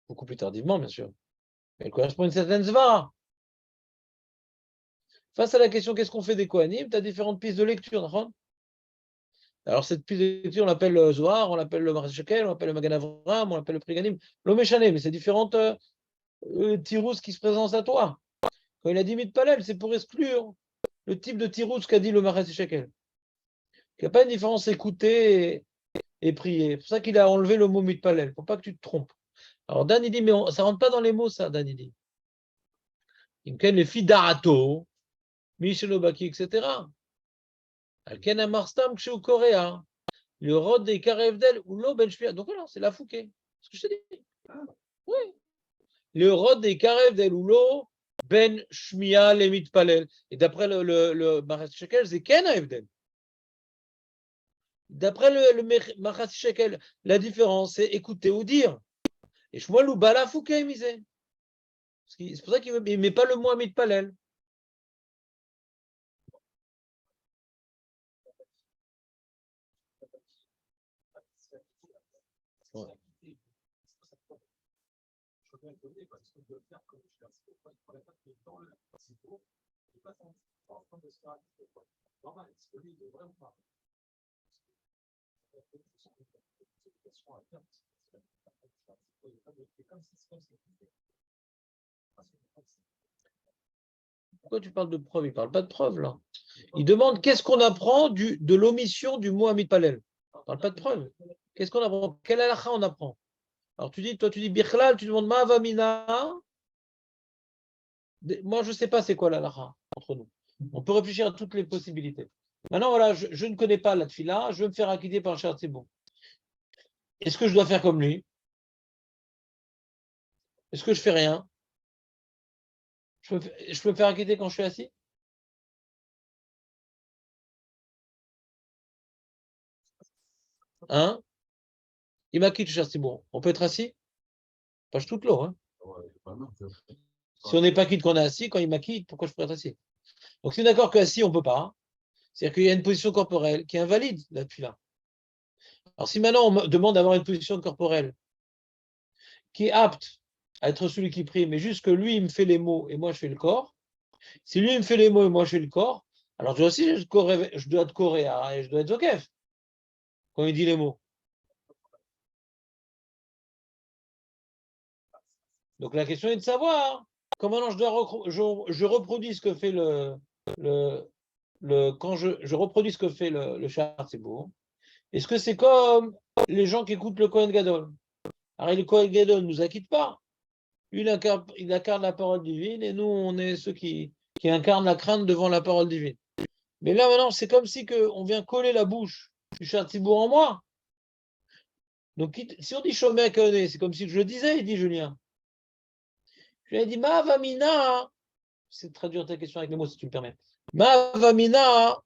Beaucoup plus tardivement, bien sûr. Mais elle correspond à une certaine Zvara. Face à la question qu'est-ce qu'on fait des Kohanim, tu as différentes pistes de lecture. Alors, cette piste de lecture, on l'appelle le Zohar, on l'appelle le Marais Shekel, on l'appelle le Magan Avram, on l'appelle le Priganim, l'Omeshane, mais c'est différentes tirous qui se présentent à toi. Quand il a dit Mitpalel, c'est pour exclure le type de tirous qu'a dit le Marais Shekel. Il n'y a pas une différence écouter et prier. C'est pour ça qu'il a enlevé le mot Mitpalel. Il ne faut pas que tu te trompes. Alors, Dan, il dit, mais ça ne rentre pas dans les mots, ça, Dan, il dit. Les filles d'Arato, Michelobaki, etc. Alken Amarstam, Kshu Korea. Le Rod des Karevdel ou l'eau Ben Shmia. Donc voilà, c'est la Fouquet. Ce que je te dis. Oui. Le Rod des Karevdel ou l'eau Ben Shmia Lemit Palel. Et d'après le Maras Shekel, c'est Ken Evdel. D'après le Maras Shekel, la différence, c'est écouter ou dire. Et je vois l'Oubala Fouquet, misé. C'est pour ça qu'il ne met pas le mot Amit Palel. Ouais. Pourquoi tu parles de preuve? Il ne parle pas de preuve, là. Il demande qu'est-ce qu'on apprend de l'omission du mot Amipalel. Il ne parle pas de preuve. Qu'est-ce qu'on apprend? Quel halakha on apprend? Alors tu dis Bichlal, tu demandes Ma'avamina. Moi, je ne sais pas c'est quoi l'halakha entre nous. On peut réfléchir à toutes les possibilités. Maintenant, voilà, je ne connais pas la tfila, je veux me faire acquitter par Shar Tzibur. Est-ce que je dois faire comme lui? Est-ce que je fais rien? Je peux me faire acquitter quand je suis assis? Hein? Il m'acquitte, Shar Tzibur. On peut être assis? Pas toute l'eau, hein? Ouais, pas non, Si on n'est pas quitte qu'on est assis, quand il m'acquitte, pourquoi je pourrais être assis? Donc, c'est d'accord qu'assis, on ne peut pas. Hein. C'est-à-dire qu'il y a une position corporelle qui invalide la tfila. Alors, si maintenant on me demande d'avoir une position corporelle qui est apte à être celui qui prie, mais juste que lui, il me fait les mots et moi, je fais le corps, si lui, il me fait les mots et moi, je fais le corps, alors moi aussi, je dois être coréen et je dois être zokef quand il dit les mots. Donc, la question est de savoir comment je reproduis ce que fait quand je reproduis ce que fait le Shar Tzibur. Est-ce que c'est comme les gens qui écoutent le Kohen Gadol? Alors, le Kohen Gadol ne nous acquitte pas. Lui, il incarne la parole divine et nous, on est ceux qui incarnent la crainte devant la parole divine. Mais là, maintenant, c'est comme si on vient coller la bouche du Shar Tzibur en moi. Donc, si on dit Shomer Kaoné, c'est comme si je le disais, il dit Julien. Je lui ai dit, Ma Vamina, c'est de traduire ta question avec les mots si tu me permets. Ma Vamina,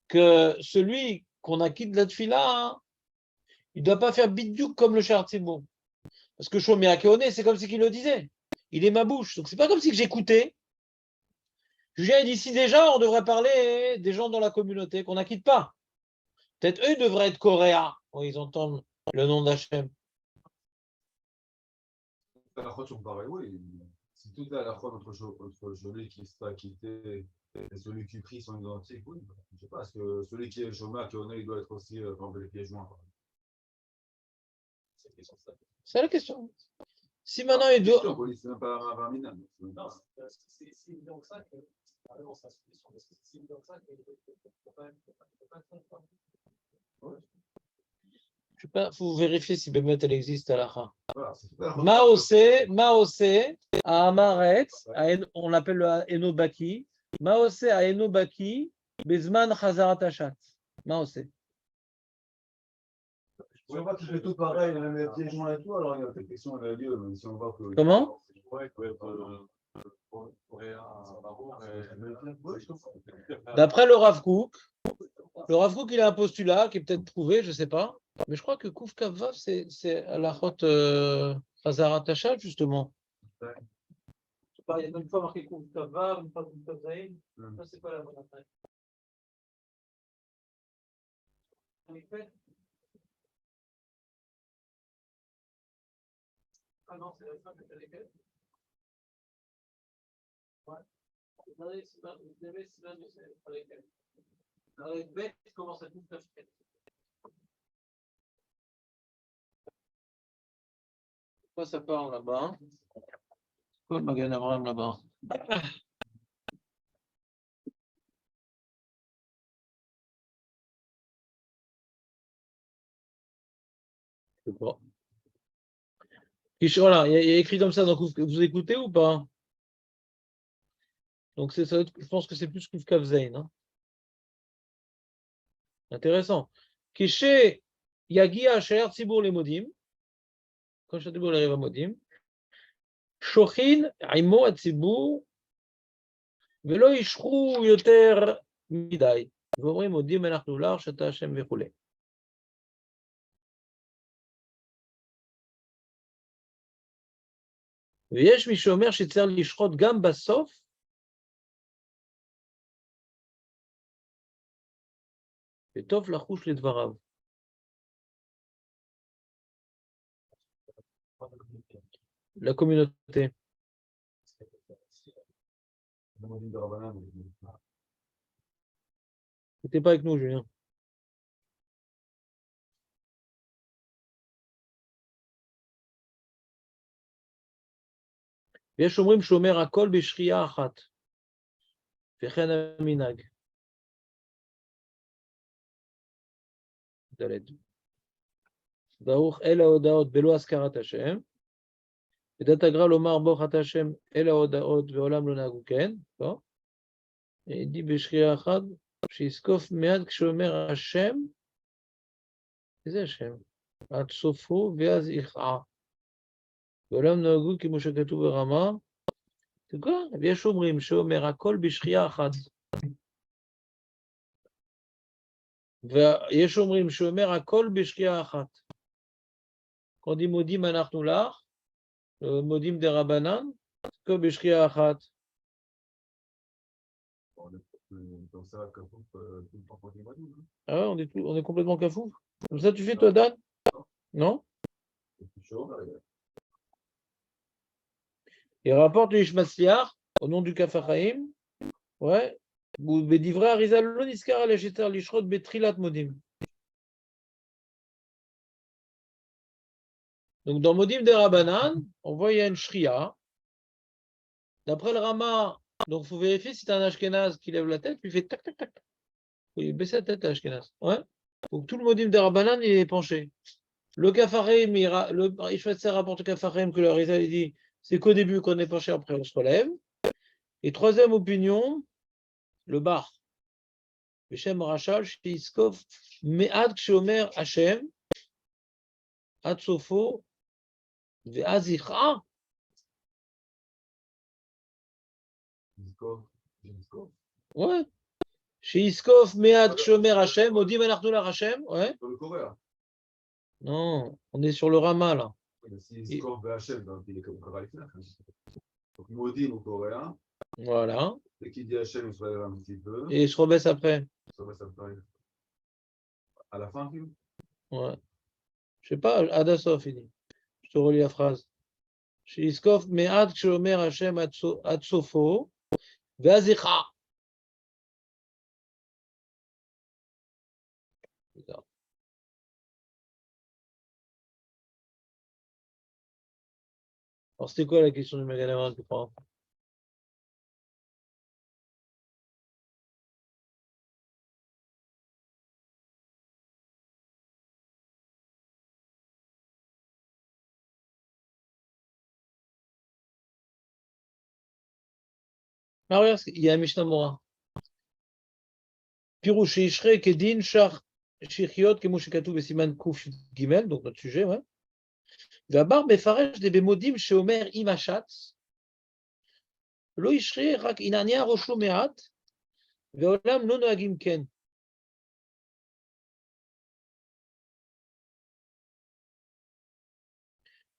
que celui qu'on a quitté de la tfila, il ne doit pas faire bidiouk comme le Shar Tzibur. Parce que Shomer Kaoné, c'est comme si qu'il le disait. Il est ma bouche. Donc, c'est pas comme si que j'écoutais. Julien il dit ici déjà, on devrait parler des gens dans la communauté qu'on n'acquitte pas. Peut-être eux devraient être coréens quand ils entendent le nom d'Hachem. la fois sont pareils, oui. Si tout est à la fois entre celui qui sera acquitté et celui qui prie sont identiques, oui. Je ne sais pas, est-ce que celui qui est chômeur, qui est honnête, il doit être aussi dans les pieds joints. C'est la question. Si maintenant il doit. C'est même pas un minable. Non, c'est donc ça que. Non, ça c'est donc ça que. Je sais pas, il faut vérifier si Bémet elle existe à la fin. Voilà, c'est super. Maosé, à Amaretz, on l'appelle le Enobaki. Maosé à Enobaki, Bezman Chazarat Hashat. Maosé. Je vois que je fais tout pareil, même les pieds joints et tout, alors il y a cette question, elle a lieu, même si on voit que. Comment? D'après le Rav Kook, il a un postulat qui est peut-être prouvé, je ne sais pas. Mais je crois que Kouf Kavav, c'est à la route Chazarat Hashat, justement. Je sais pas, il y a une fois marqué Kouf Kavav, une fois Kouf Kavav. Ça, c'est pas la bonne affaire. En effet. Ah non, c'est la fin que tu as lesquelles? Ouais. Vous avez cela, c'est pas lesquelles. Dans les bêtes, comment ça Kouf Kavav? Pourquoi ça part là-bas? Pourquoi le Magan Abraham là-bas? Je sais pas. Voilà, il y a écrit comme ça, donc vous écoutez ou pas? Donc ça, je pense que c'est plus Kouf Kavzein. Hein. Intéressant. Kishe Yagia Sher Tzibur Lemodim. Quand Sher Tzibur arrive à Modim. Shochin Aimo Atzibur. Velo Ishru Yoter Midai. ואומרים מודים אנחנו לך שאתה השם וכולי. ויש מי שאומר שצריך לשחוט גם בסוף וטוב לחוש לדבריו. La communauté. T'étais pas avec nous, Julien. ויש אומרים שאומר הכל בשחייה אחת. וכן המנהג. ד' ברוך אל ההודעות בלא הזכרת השם, ודעת הגר"א לומר ברוך אתה השם אל ההודעות ועולם לא נהגו כן, לא? די בשכייה אחת, שיזקוף מיד כשאומר השם, איזה השם? עד סופו ואז יכרע. ועולם נהגו כמו שכתוב ברמה, ויש אומרים שאומר הכל בשכייה אחת. ויש אומרים שאומר הכל בשכייה אחת. quand מודים אנחנו לך, מודים דרבנן, הכל בשכייה אחת. Comme ça, tout le temps qu'on dit, Ah ouais, on est complètement cafou. Comme ça tu fais toi, Dan? Non? c'est chaud, Il rapporte le Ishmatzliach au nom du Kaf HaChaim, ouais, ou Bedivra Arizal lo niskar al Yeshetar lishrot betrilat modim. Donc dans Modim de Rabbanan, on voit il y a une shria. D'après le Rama, donc il faut vérifier si tu as un Ashkenaz qui lève la tête, puis il fait tac tac tac. Il baisse la tête à Ashkenaz. Ouais. Donc tout le Modim de Rabbanan il est penché. Le Kaf HaChaim, le Ishmatzliach rapporte au Kaf HaChaim que le Arizal il dit c'est qu'au début qu'on est penché, après on se relève. Et troisième opinion, le bar. בשם רש"ל שיזקוף מעט כשאומר השם עד סופו ואז יכרע. Ouais. שיזקוף מעט כשאומר השם, מודים אנחנו לך השם, ouais. Sur le coréen. Non, on est sur le Rama là. S'il se corbe Hachem, donc il est comme Kavalifnach. Donc maudit au coréen. Voilà. Et qui dit Hachem, il se relève un petit peu. Et il se rebaisse après. Ça va, ça me paraît. À la fin, film. Ouais. Je sais pas, Adasof il dit. Je te relis la phrase. שיזקוף מעט כשאומר השם עד סופו ואז יכרע. Alors, c'était quoi la question du Maganavran, tu crois? Ah, regarde, il y a un Mishnah Mora. Pirouche Ishre Kedin Shach Shichiot Kemo Shekatu Besiman Kuf Gimel, donc notre sujet, ouais. Vabar Befaresh de Bemodim Sheomer Imachat. Lo Ishre Rak Inania Rosho Meat. Veolam Lo Noagim Ken.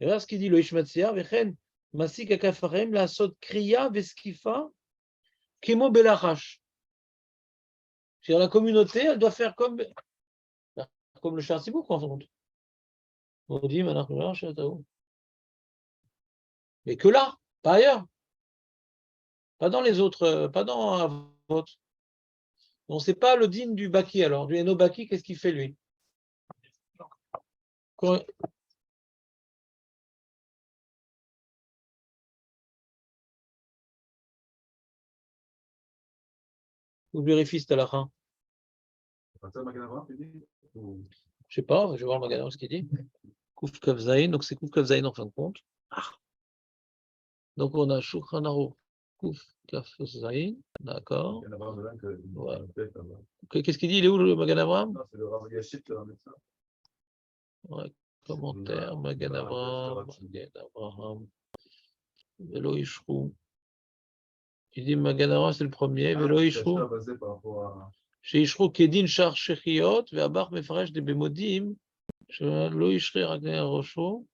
Regarde ce qu'il dit, Lo Ishmatzia, Vechen Masik Akafarem, la Sot Kriya Veskifa Kemo Belachash. C'est-à-dire la communauté, elle doit faire comme le Chassibouk, en compte. On dit, mais que là, pas ailleurs. Pas dans les autres, pas dans Avot. On ne sait pas le digne du Baki alors. Du Eno Baki, qu'est-ce qu'il fait lui? Quand... Vous vérifiez c'est à la fin. C'est ça, Maganavran, tu dis? Je sais pas, je vais voir le magasin ce qu'il dit. Kouf Kavzaïn, donc c'est Kouf Kavzaïn en fin de compte. Ah. Donc on a Shulchan Aruch, Kouf Kavzaïn, d'accord. Ouais. Qu'est-ce qu'il dit? Il est où le Magan Avraham? Non, c'est le Rav Yashit qui a ramené ça. Ouais, commentaire, Magan Avraham, Velo Ishrou. Il dit Magan Avraham, c'est le premier, Velo Ishrou. Chez Ishrou, Kedin Shar Shechiot, Ve'abach Mefaresh de Bemodim, Lo Ishre Ragné Rosho.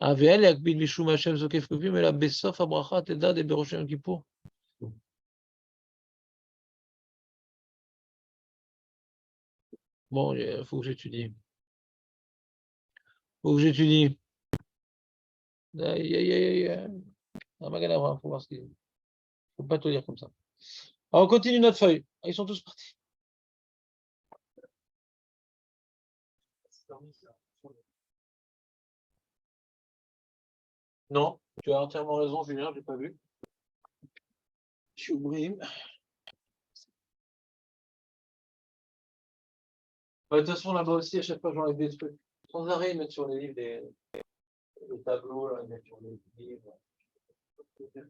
Avel Yakbid Mishum Hashem Zokef Kufim, et la Besof Abracha Teda de Beroshem Kippour. Bon, il faut que j'étudie. Faut que j'étudie. Aïe, aïe, aïe, aïe. Ah, Magan Avraham, faut voir ce qu'il dit. Faut pas tout dire comme ça. Alors, on continue notre feuille. Ils sont tous partis. Non, tu as entièrement raison, Julien, je n'ai pas vu. Shubrim. De toute façon, là-bas aussi, à chaque fois, j'enlève des trucs. Sans arrêt, ils mettent sur les livres les tableaux, là, ils mettent sur les livres.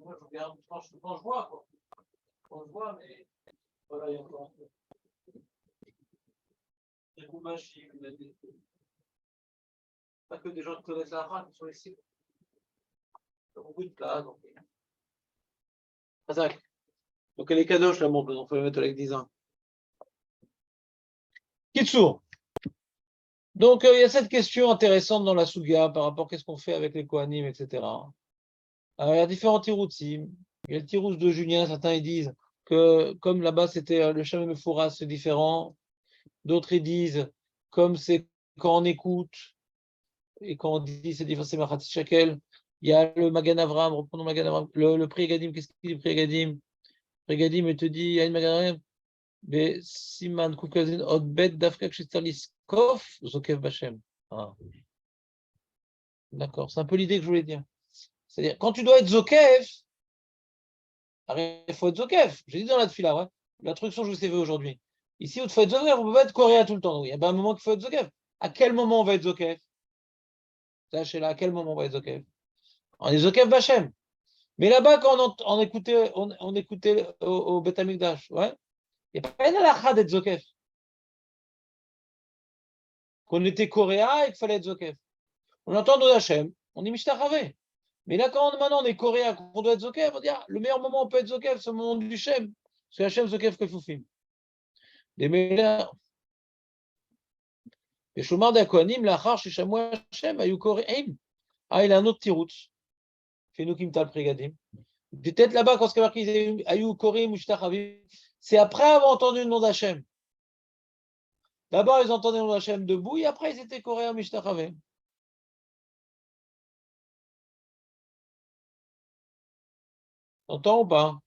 Moi, je regarde quand je vois, quoi. Quand je vois, mais voilà, il y a encore un peu. Des roumages, il y a pas que des gens qui connaissent la rate sur les sites. Il y a beaucoup de place. Donc, Razak. Donc, les cadeaux, je la montre, donc, il faut les mettre avec 10 ans. Kitsour. Donc, il y a cette question intéressante dans la Suga par rapport à qu'est-ce qu'on fait avec les Kohanim, etc. Alors, il y a différents tiroutim. Il y a le tirous de Julien, certains ils disent que comme là-bas c'était le Shem Mefoura, c'est différent. D'autres ils disent comme c'est quand on écoute et quand on dit c'est différent, c'est Machatzi Shakel. Il y a le Magan Avram, reprenons Magan Avram, le Pri Gadim, qu'est-ce qu'il dit Pri Gadim? Pri Gadim, il te dit, il y a une Magan Avram, mais Siman Kukazin, Odbet, Dafka, Kshitzalis, Kof, Zokev Bashem. Ah. D'accord, c'est un peu l'idée que je voulais dire. C'est-à-dire, quand tu dois être Zokev, il faut être Zokev. J'ai dit dans la tefila, ouais. L'instruction que je vous ai fait aujourd'hui. Ici, il faut être Zokev, on ne peut pas être coréen tout le temps. Il y a un moment qu'il faut être Zokev. À quel moment on va être Zokev? Sachez-là, à quel moment on va être Zokev? On est Zokev Bashem. Mais là-bas, quand on écoutait, on écoutait au Beth Amikdash, ouais, il n'y a pas une halakha d'être Zokev. Qu'on était coréen et qu'il fallait être Zokev. On entend nos Hachem, on est Mishtachave. Mais là, quand maintenant on est coréen, qu'on doit être Zokev, on dit ah, le meilleur moment où on peut être Zokev, c'est le moment du Shem. C'est Hachem Zokev Kefoufim. Les meilleurs. Et Shomar d'Akohanim, l'achar chez Shamoua Hachem, Ayou Koréim. Ah, il a un autre tirout. Fais-nous Kimtal Prigadim. Peut-être là-bas, quand c'est marqué Ayou Koréim ou Shtachavim, c'est après avoir entendu le nom d'Hachem. D'abord, ils entendaient le nom d'Hachem debout, et après, ils étaient coréens Mishtachavim. T'entends ou pas?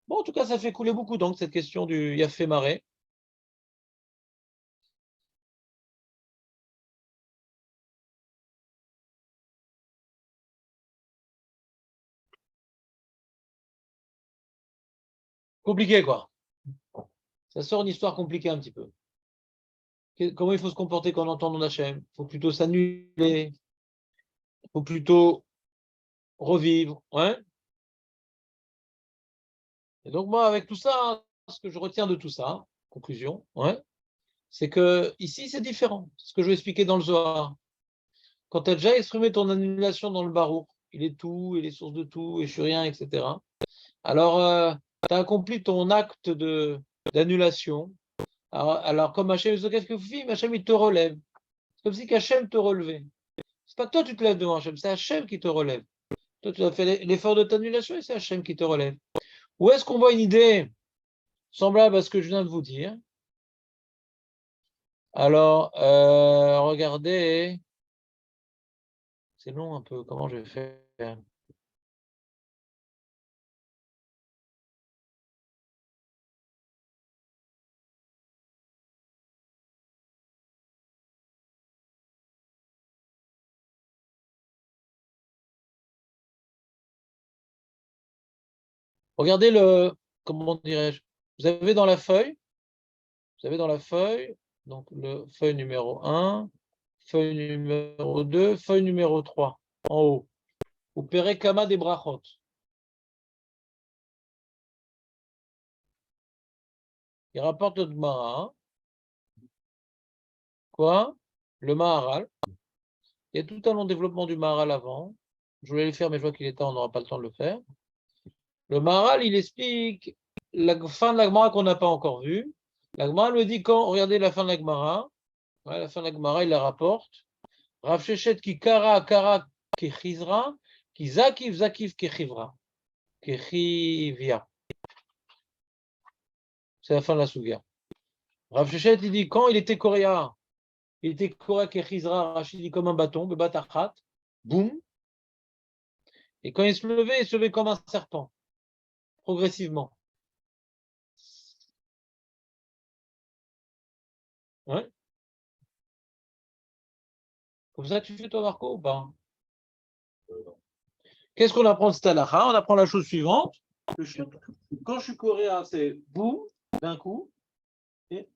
Bon, en tout cas, ça fait couler beaucoup d'encre, cette question du Yafé Maré. Compliqué, quoi. Ça sort une histoire compliquée un petit peu. Comment il faut se comporter quand on entend le nom d'Hachem? Il faut plutôt s'annuler, il faut plutôt revivre. Ouais. Et donc, moi, avec tout ça, hein, ce que je retiens de tout ça, conclusion, ouais, c'est que ici, c'est différent. C'est ce que je vais expliquer dans le Zohar. Quand tu as déjà exprimé ton annulation dans le Baruch, il est tout, il est source de tout, et je suis rien, etc. Alors, tu as accompli ton acte d'annulation. Alors, comme Hachem, Hachem, il te relève. C'est comme si Hachem te relevait. C'est pas que toi, tu te lèves devant Hachem, c'est Hachem qui te relève. Toi, tu as fait l'effort de t'annulation et c'est Hachem qui te relève. Où est-ce qu'on voit une idée semblable à ce que je viens de vous dire? Alors, regardez. C'est long un peu, comment je vais faire? Regardez comment dirais-je? Vous avez dans la feuille, donc le feuille numéro 1, feuille numéro 2, feuille numéro 3, en haut. Vous paierez Kama des brachot. Il rapporte le Gemara. Quoi? Le Maharal. Il y a tout un long développement du Maharal avant. Je voulais le faire, mais je vois qu'il est temps, on n'aura pas le temps de le faire. Le Maharal, il explique la fin de la Gemara qu'on n'a pas encore vue. La Gemara me dit quand, regardez la fin de la Gemara. Ouais, la fin de la Gemara, il la rapporte. Rav Shechet ki kara kara kechizra, ki zakif zakif kechivra. Kechivia. C'est la fin de la Souga. Rav Shechet, il dit quand il était coréen, il était coréen kechizra, Rachid dit comme un bâton, bebatachat, boum. Et quand il se levait comme un serpent, progressivement. Ouais. Comme ça, tu fais toi, Marco, ou pas? Qu'est-ce qu'on apprend de cette halakha? On apprend la chose suivante. Quand je suis coréen, c'est boum, d'un coup, et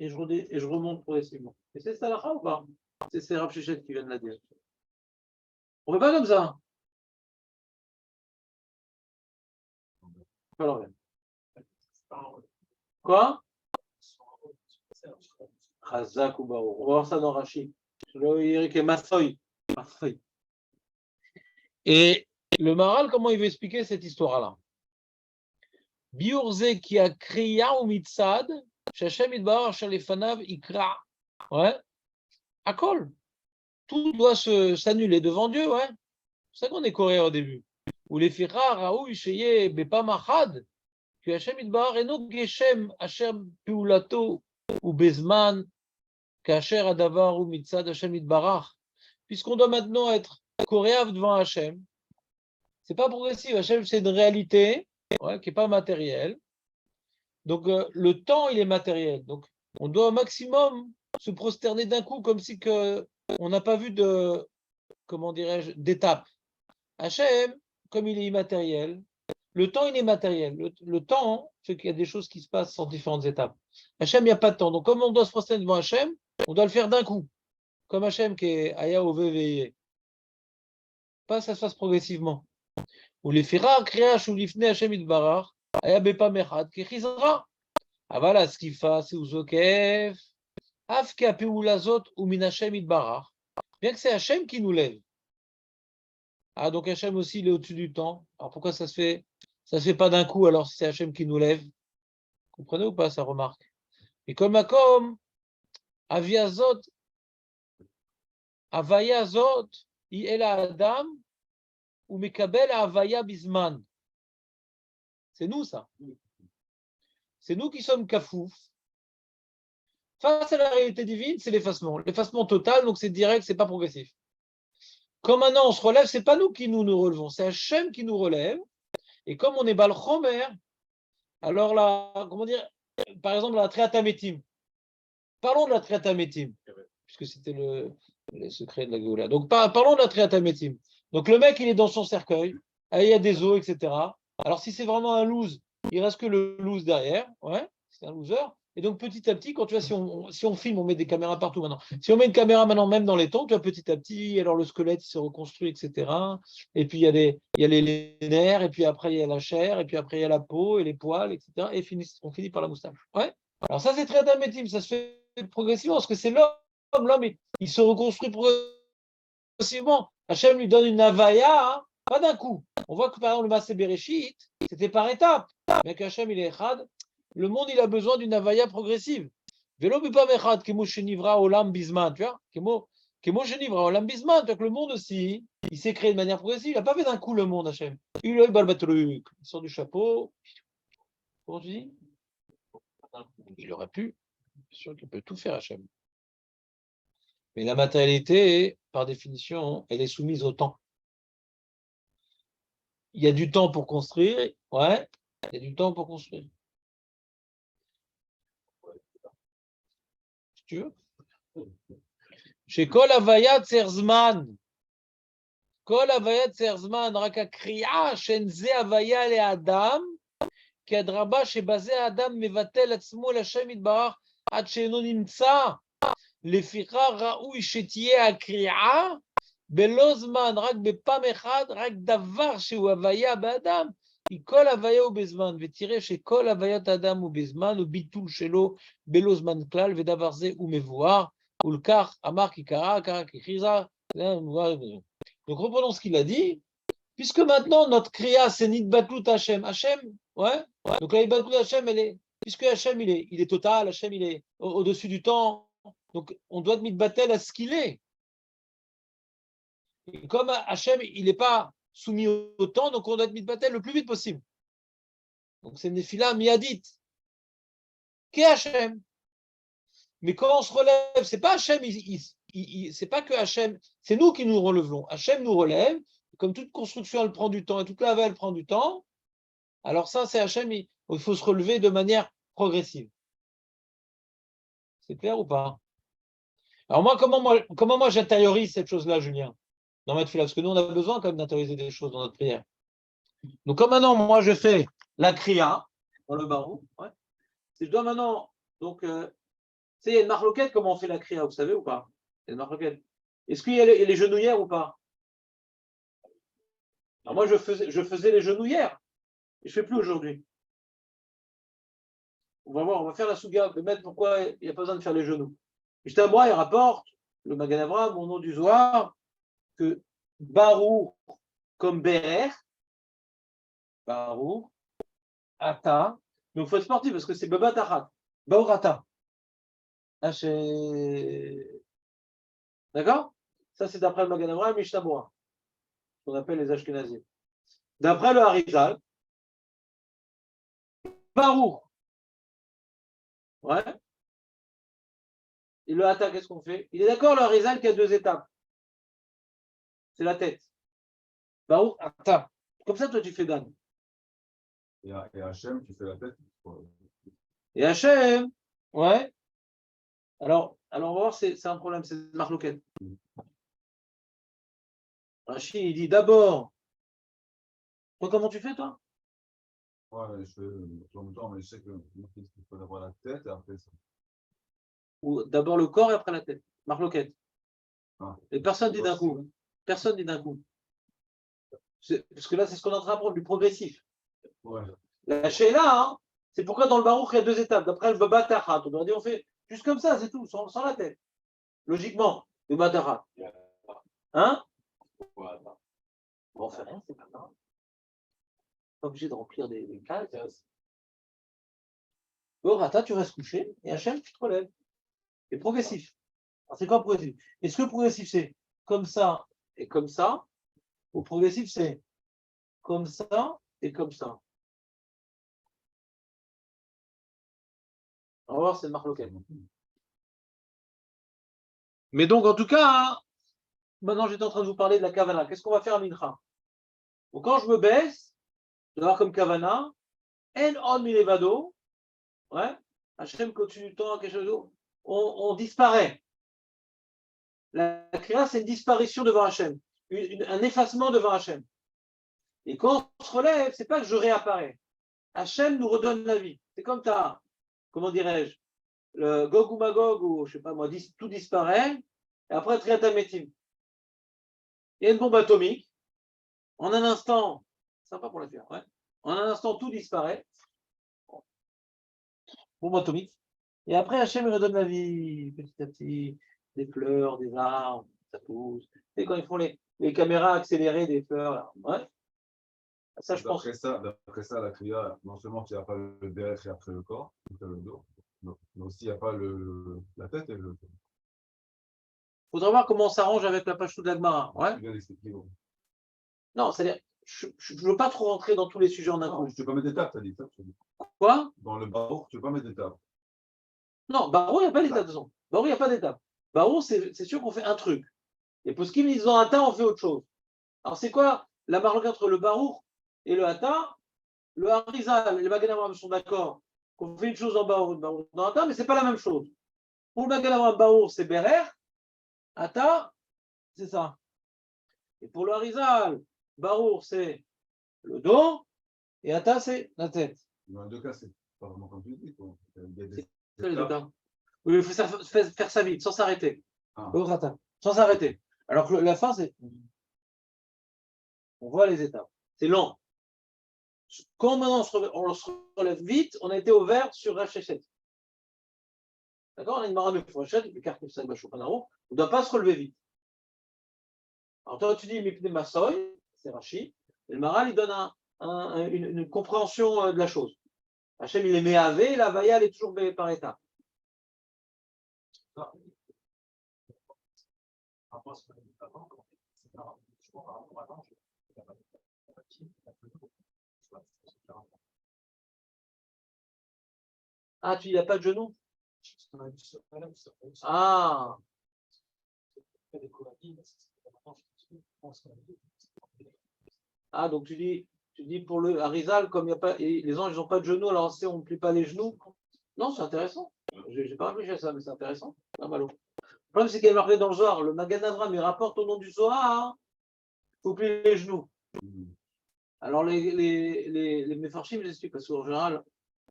je remonte progressivement. Et c'est cette halakha ou pas? C'est Rav Shechet qui vient de la dire. On ne fait pas comme ça. Pas l'envers. Quoi? Chazak ou Baruch. On va voir ça dans Rashi. Et le Maharal, comment il veut expliquer cette histoire-là? Biurze qui a créé ou mitzad, Shachem idbar shalefanav ikra. Ouais. Akol. Tout doit s'annuler devant Dieu, ouais. C'est ça qu'on est coréen au début. Ou les firar, raou, isheye, bepa machad, que Hachem idbar, eno geshem, asher piulato, ou bezman, kasher adavar, ou mitzad, Hachem idbarach. Puisqu'on doit maintenant être coréen devant Hachem, c'est pas progressif. Hachem, c'est une réalité, ouais, qui n'est pas matérielle. Donc, le temps, il est matériel. Donc, on doit au maximum se prosterner d'un coup, comme si on n'a pas vu de, comment dirais-je, d'étape. Hachem, comme il est immatériel, le temps, il est matériel. Le temps, c'est qu'il y a des choses qui se passent en différentes étapes. Hachem, il n'y a pas de temps. Donc, comme on doit se prosterner devant Hachem, on doit le faire d'un coup. Comme Hachem qui est Aya Ove. Pas ça se passe progressivement. Ou les Firar, Kriach, ou Lifne Hachem Idbarach, Aya Bepa Mechad, Kechizra. אבל הזקיפה הוא זוקף, אף כי הפעולה הזאת הוא מן השם יתברך, bien que c'est Hachem qui nous lève. Ah, donc Hachem aussi, il est au-dessus du temps. Alors pourquoi ça se fait pas d'un coup alors si c'est Hachem qui nous lève? Vous comprenez ou pas, ça remarque? Et comme Aviazot, Avayazot, il a Adam, ou Mekabel Avaya Bisman. C'est nous ça. C'est nous qui sommes kafouf. Face à la réalité divine, c'est l'effacement. L'effacement total, donc c'est direct, c'est pas progressif. Comme maintenant on se relève, c'est pas nous qui nous relevons, c'est Hachem qui nous relève. Et comme on est Bal Chomer, alors là, comment dire, par exemple la Triatametim. Parlons de la Triatametim, puisque c'était le secret de la Géoula. Donc parlons de la Triatametim. Donc le mec, il est dans son cercueil, il y a des os, etc. Alors si c'est vraiment un loose, il reste que le loose derrière, ouais, c'est un loser. Et donc petit à petit, quand tu vois, si on filme, on met des caméras partout maintenant. Si on met une caméra maintenant même dans les tons, tu vois petit à petit, alors le squelette il se reconstruit, etc. Et puis il y a les nerfs, et puis après il y a la chair, et puis après il y a la peau et les poils, etc. Et on finit par la moustache. Ouais. Alors ça c'est très damétim, ça se fait progressivement, parce que c'est l'homme, il se reconstruit progressivement. Hachem lui donne une avaya, hein, pas d'un coup. On voit que par exemple le Maaseh Bereshit, c'était par étapes. Mais qu'Hachem il est echad, le monde il a besoin d'une avaya progressive. Velo bipam echad, kemo shenivra olam bisman, tu vois, kemo shenivra olam bisman, tu vois que le monde aussi, il s'est créé de manière progressive. Il n'a pas fait d'un coup le monde, Hachem. Il sort du chapeau. Comment tu dis? Il aurait pu. C'est sûr qu'il peut tout faire, Hachem. Mais la matérialité, par définition, elle est soumise au temps. Il y a du temps pour construire, ouais, il y a du temps pour construire. Si tu veux. Chez Kol Havayat Serzman, Kol Havayat Serzman, Raka Kriya, Shenze Havaya le Adam, Kadraba, Shebaze Adam, Mevatel Atzmo, Lachem Idbarach, Ad Sheno Nimtsa, Leficha Raoui Shetie Akriya, Belozman, Rak Bepam Echad, Rak Davar, Shehu Havaya Ba'adam, כל הוויה הוא בזמן, ותראה שכל הוויית האדם הוא בזמן, וביטול שלו בלא זמן כלל, ודבר זה הוא מבואר, ולכך אמר כי קרא כי חיזה. Donc reprenons ce qu'il a dit, puisque maintenant notre kriya c'est Nidbatlut Hashem, Hashem, ouais, donc la Nidbatlut Hashem, puisque Hashem il est total, Hashem il est au-dessus du temps, donc on doit Nidbatel à ce qu'il est. Et comme Hashem il n'est pas soumis au temps, donc on doit être mitbatel le plus vite possible. Donc c'est une nefila miyadit. Qu'est Hachem? Mais quand on se relève, c'est pas Hachem, c'est pas que Hachem, c'est nous qui nous relevons. Hachem nous relève, comme toute construction elle prend du temps, et toute la elle prend du temps, alors ça c'est Hachem, il faut se relever de manière progressive. C'est clair ou pas? Alors comment moi j'intériorise cette chose-là, Julien? dans ma tefila, parce que nous, on a besoin quand même d'intérioriser des choses dans notre prière. Donc, comme maintenant, moi, je fais la kriya dans le barou, ouais. Si je dois maintenant, donc, il y a une marloquette, comment on fait la kriya, vous savez ou pas? Il y a une marloquette. Est-ce qu'il y a les genouillères ou pas? Alors, moi, je faisais les genouillères, et je ne fais plus aujourd'hui. On va voir, on va faire la souga, de mettre pourquoi il n'y a pas besoin de faire les genoux. Juste à moi, il rapporte, le Magen Avraham, au nom du Zohar, que Barou comme Berer, Barou, Ata, donc il faut être sportif parce que c'est Baba Tachat, Baurata. D'accord? Ça, c'est d'après le Magen Avraham, Mishtabura, qu'on appelle les Ashkenazim. D'après le Harizal, Barou, ouais. Et le Ata, qu'est-ce qu'on fait? Il est d'accord, le Harizal, qu'il y a 2 étapes. C'est la tête. Barou, Ata. Comme ça, toi, tu fais Dan. Et Hachem, tu fais la tête. Et Hachem, ouais. Alors on va voir, c'est un problème, c'est Marloquet. Rachid, il dit d'abord, toi, comment tu fais, toi? Ouais, je fais en même temps, mais je sais que il faut avoir la tête et après ça. Ou d'abord le corps et après la tête. Marloquet. Ah. Et personne dit d'un coup. Personne dit d'un coup. Parce que là, c'est ce qu'on est en train d'apprendre, du progressif. Ouais. La Sheila, hein, c'est pourquoi dans le Baruch, il y a 2 étapes. D'après le Baba Tachat, on aurait dit, on fait juste comme ça, c'est tout, sans la tête. Logiquement, le Baba Tachat. Hein? Bon, on fait rien, c'est pas grave. Pas obligé de remplir des cases. Bon, Rata, tu restes couché, et Hachem, tu te relèves. Et progressif. Alors, c'est quoi progressif? Est-ce que progressif, c'est comme ça et comme ça? Ou progressif, c'est comme ça et comme ça? On va voir, c'est le marloquet. Mais donc, en tout cas, hein, maintenant, j'étais en train de vous parler de la Kavana. Qu'est-ce qu'on va faire à Mincha? Donc, quand je me baisse, je vais avoir comme Kavana, En on milevado, ouais, Hachem continue tant, quelque chose, on disparaît. La Kriya, c'est une disparition devant Hachem, un effacement devant Hachem. Et quand on se relève, c'est pas que je réapparais. Hachem nous redonne la vie. C'est comme ça, comment dirais-je, le Gog ou Magog, ou je sais pas moi, tout disparaît, et après Triatametim. Il y a une bombe atomique, en un instant, sympa pour la faire, ouais. En un instant, tout disparaît. Bombe atomique. Et après, Hachem me redonne la vie, petit à petit, des fleurs, des arbres, ça pousse. Et quand ils font les caméras accélérées des fleurs, là, ouais. Ça, je pense. D'après ça, la kriya, non seulement il n'y a pas le derrière et après le corps, le dos, mais aussi il n'y a pas la tête et le. Il faudra voir comment on s'arrange avec la page de l'Agmara. Ouais. Non, c'est-à-dire, je ne veux pas trop rentrer dans tous les sujets en un coup. Tu ne peux pas mettre d'étapes, tu as dit ça. Quoi? Dans le barreau, tu ne peux pas mettre d'étapes. Non, barreau, il n'y a pas d'étape de toute façon. Barreau, il n'y a pas d'étape. Barreau, c'est sûr qu'on fait un truc. Et pour ce qui ils ont un tas, on fait autre chose. Alors, c'est quoi la marque entre le barour et le hata? Le harizal et le Magen Avraham sont d'accord qu'on fait une chose en barour, une barour dans hata, mais ce n'est pas la même chose. Pour le Magen Avraham, barour, c'est berer, hata, c'est ça. Et pour le harizal, barour, c'est le dos, et hata, c'est la tête. Dans les deux cas, c'est pas vraiment comme tu dis. C'est les deux cas. Oui, il faut faire ça vite, sans s'arrêter. Ah. Sans s'arrêter. Alors que la fin, c'est. On voit les étapes. C'est lent. Quand maintenant on se relève vite, on a été au vert sur Rachechet. D'accord? On a une marade de Rachechet, et puis carte de on ne doit pas se relever vite. Alors toi, tu dis Mipne Massoy, c'est Rachi, et le Maral, il donne une compréhension de la chose. Hachem, il est méhavé, la Vaya, elle est toujours par étapes. Ah, il n'y a pas de genou? Ah. Ah, donc tu dis pour le Harizal, comme il y a pas, les anges n'ont pas de genoux, alors on ne plie pas les genoux. Non, c'est intéressant. Je n'ai pas réfléchi à ça, mais c'est intéressant. Pas mal. Le problème, c'est qu'il y a marqué dans le Zohar, le Magen Avraham, il rapporte au nom du Zohar, hein, faut plier les genoux. Mhm. Alors, les Mefarshim, ils expliquent parce qu'en général,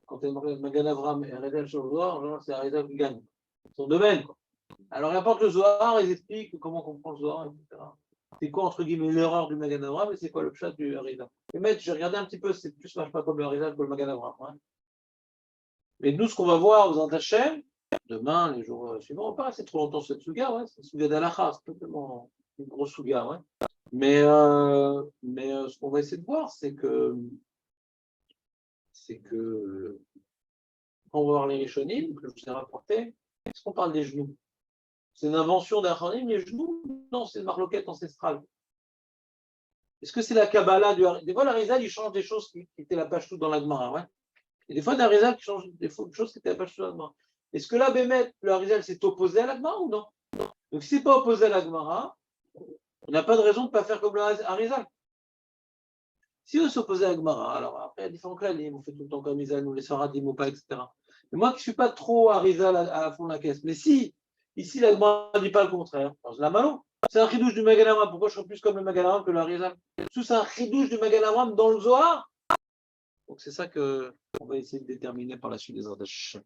quand tu as Magan Avram et Redel sur le Zohar, en général, c'est Arizal qui gagne. Son domaine, quoi. Alors, il apporte le Zohar, ils expliquent comment comprend le Zohar, etc. C'est quoi, entre guillemets, l'erreur du Magan Avram et c'est quoi le pshat du Arizal. Et maître, j'ai regardé un petit peu, c'est plus marche pas comme le Arizal que le Magan Avram. Hein. Mais nous, ce qu'on va voir aux Antachem, demain, les jours suivants, pas, c'est trop longtemps cette Souga, ouais, c'est Souga d'Alacha, c'est totalement une grosse Souga, ouais. Mais ce qu'on va essayer de voir, c'est que quand on va voir les Rishonim, que je vous ai rapporté, est-ce qu'on parle des genoux? C'est une invention d'Achanim, les genoux? Non, c'est une marloquette ancestrale. Est-ce que c'est la Kabbalah du Harizal? Des fois, l'Arizal, il change des choses qui étaient la page toute dans la Gemara, ouais. Et des fois, l'Arizal qui change des choses qui étaient la page toute dans la Gemara. Est-ce que là, Bémet, le Harizal s'est opposé à la Gemara ou non? Donc, si c'est pas opposé à la Gemara, on n'a pas de raison de ne pas faire comme le Harizal. Si on s'opposait à la Gemara, alors après, il y a différents cas, on fait tout le temps comme Harizal, nous les Sfaradim ou pas, etc. Mais moi, qui ne suis pas trop Harizal à fond de la caisse, mais si, ici, la Gemara ne dit pas le contraire, c'est la malo. C'est un chidouche du Magan Avram. Pourquoi je serais plus comme le Magan Avram que le Harizal? C'est un chidouche du Magan Avram dans le Zohar. Donc c'est ça qu'on va essayer de déterminer par la suite des Ardèches.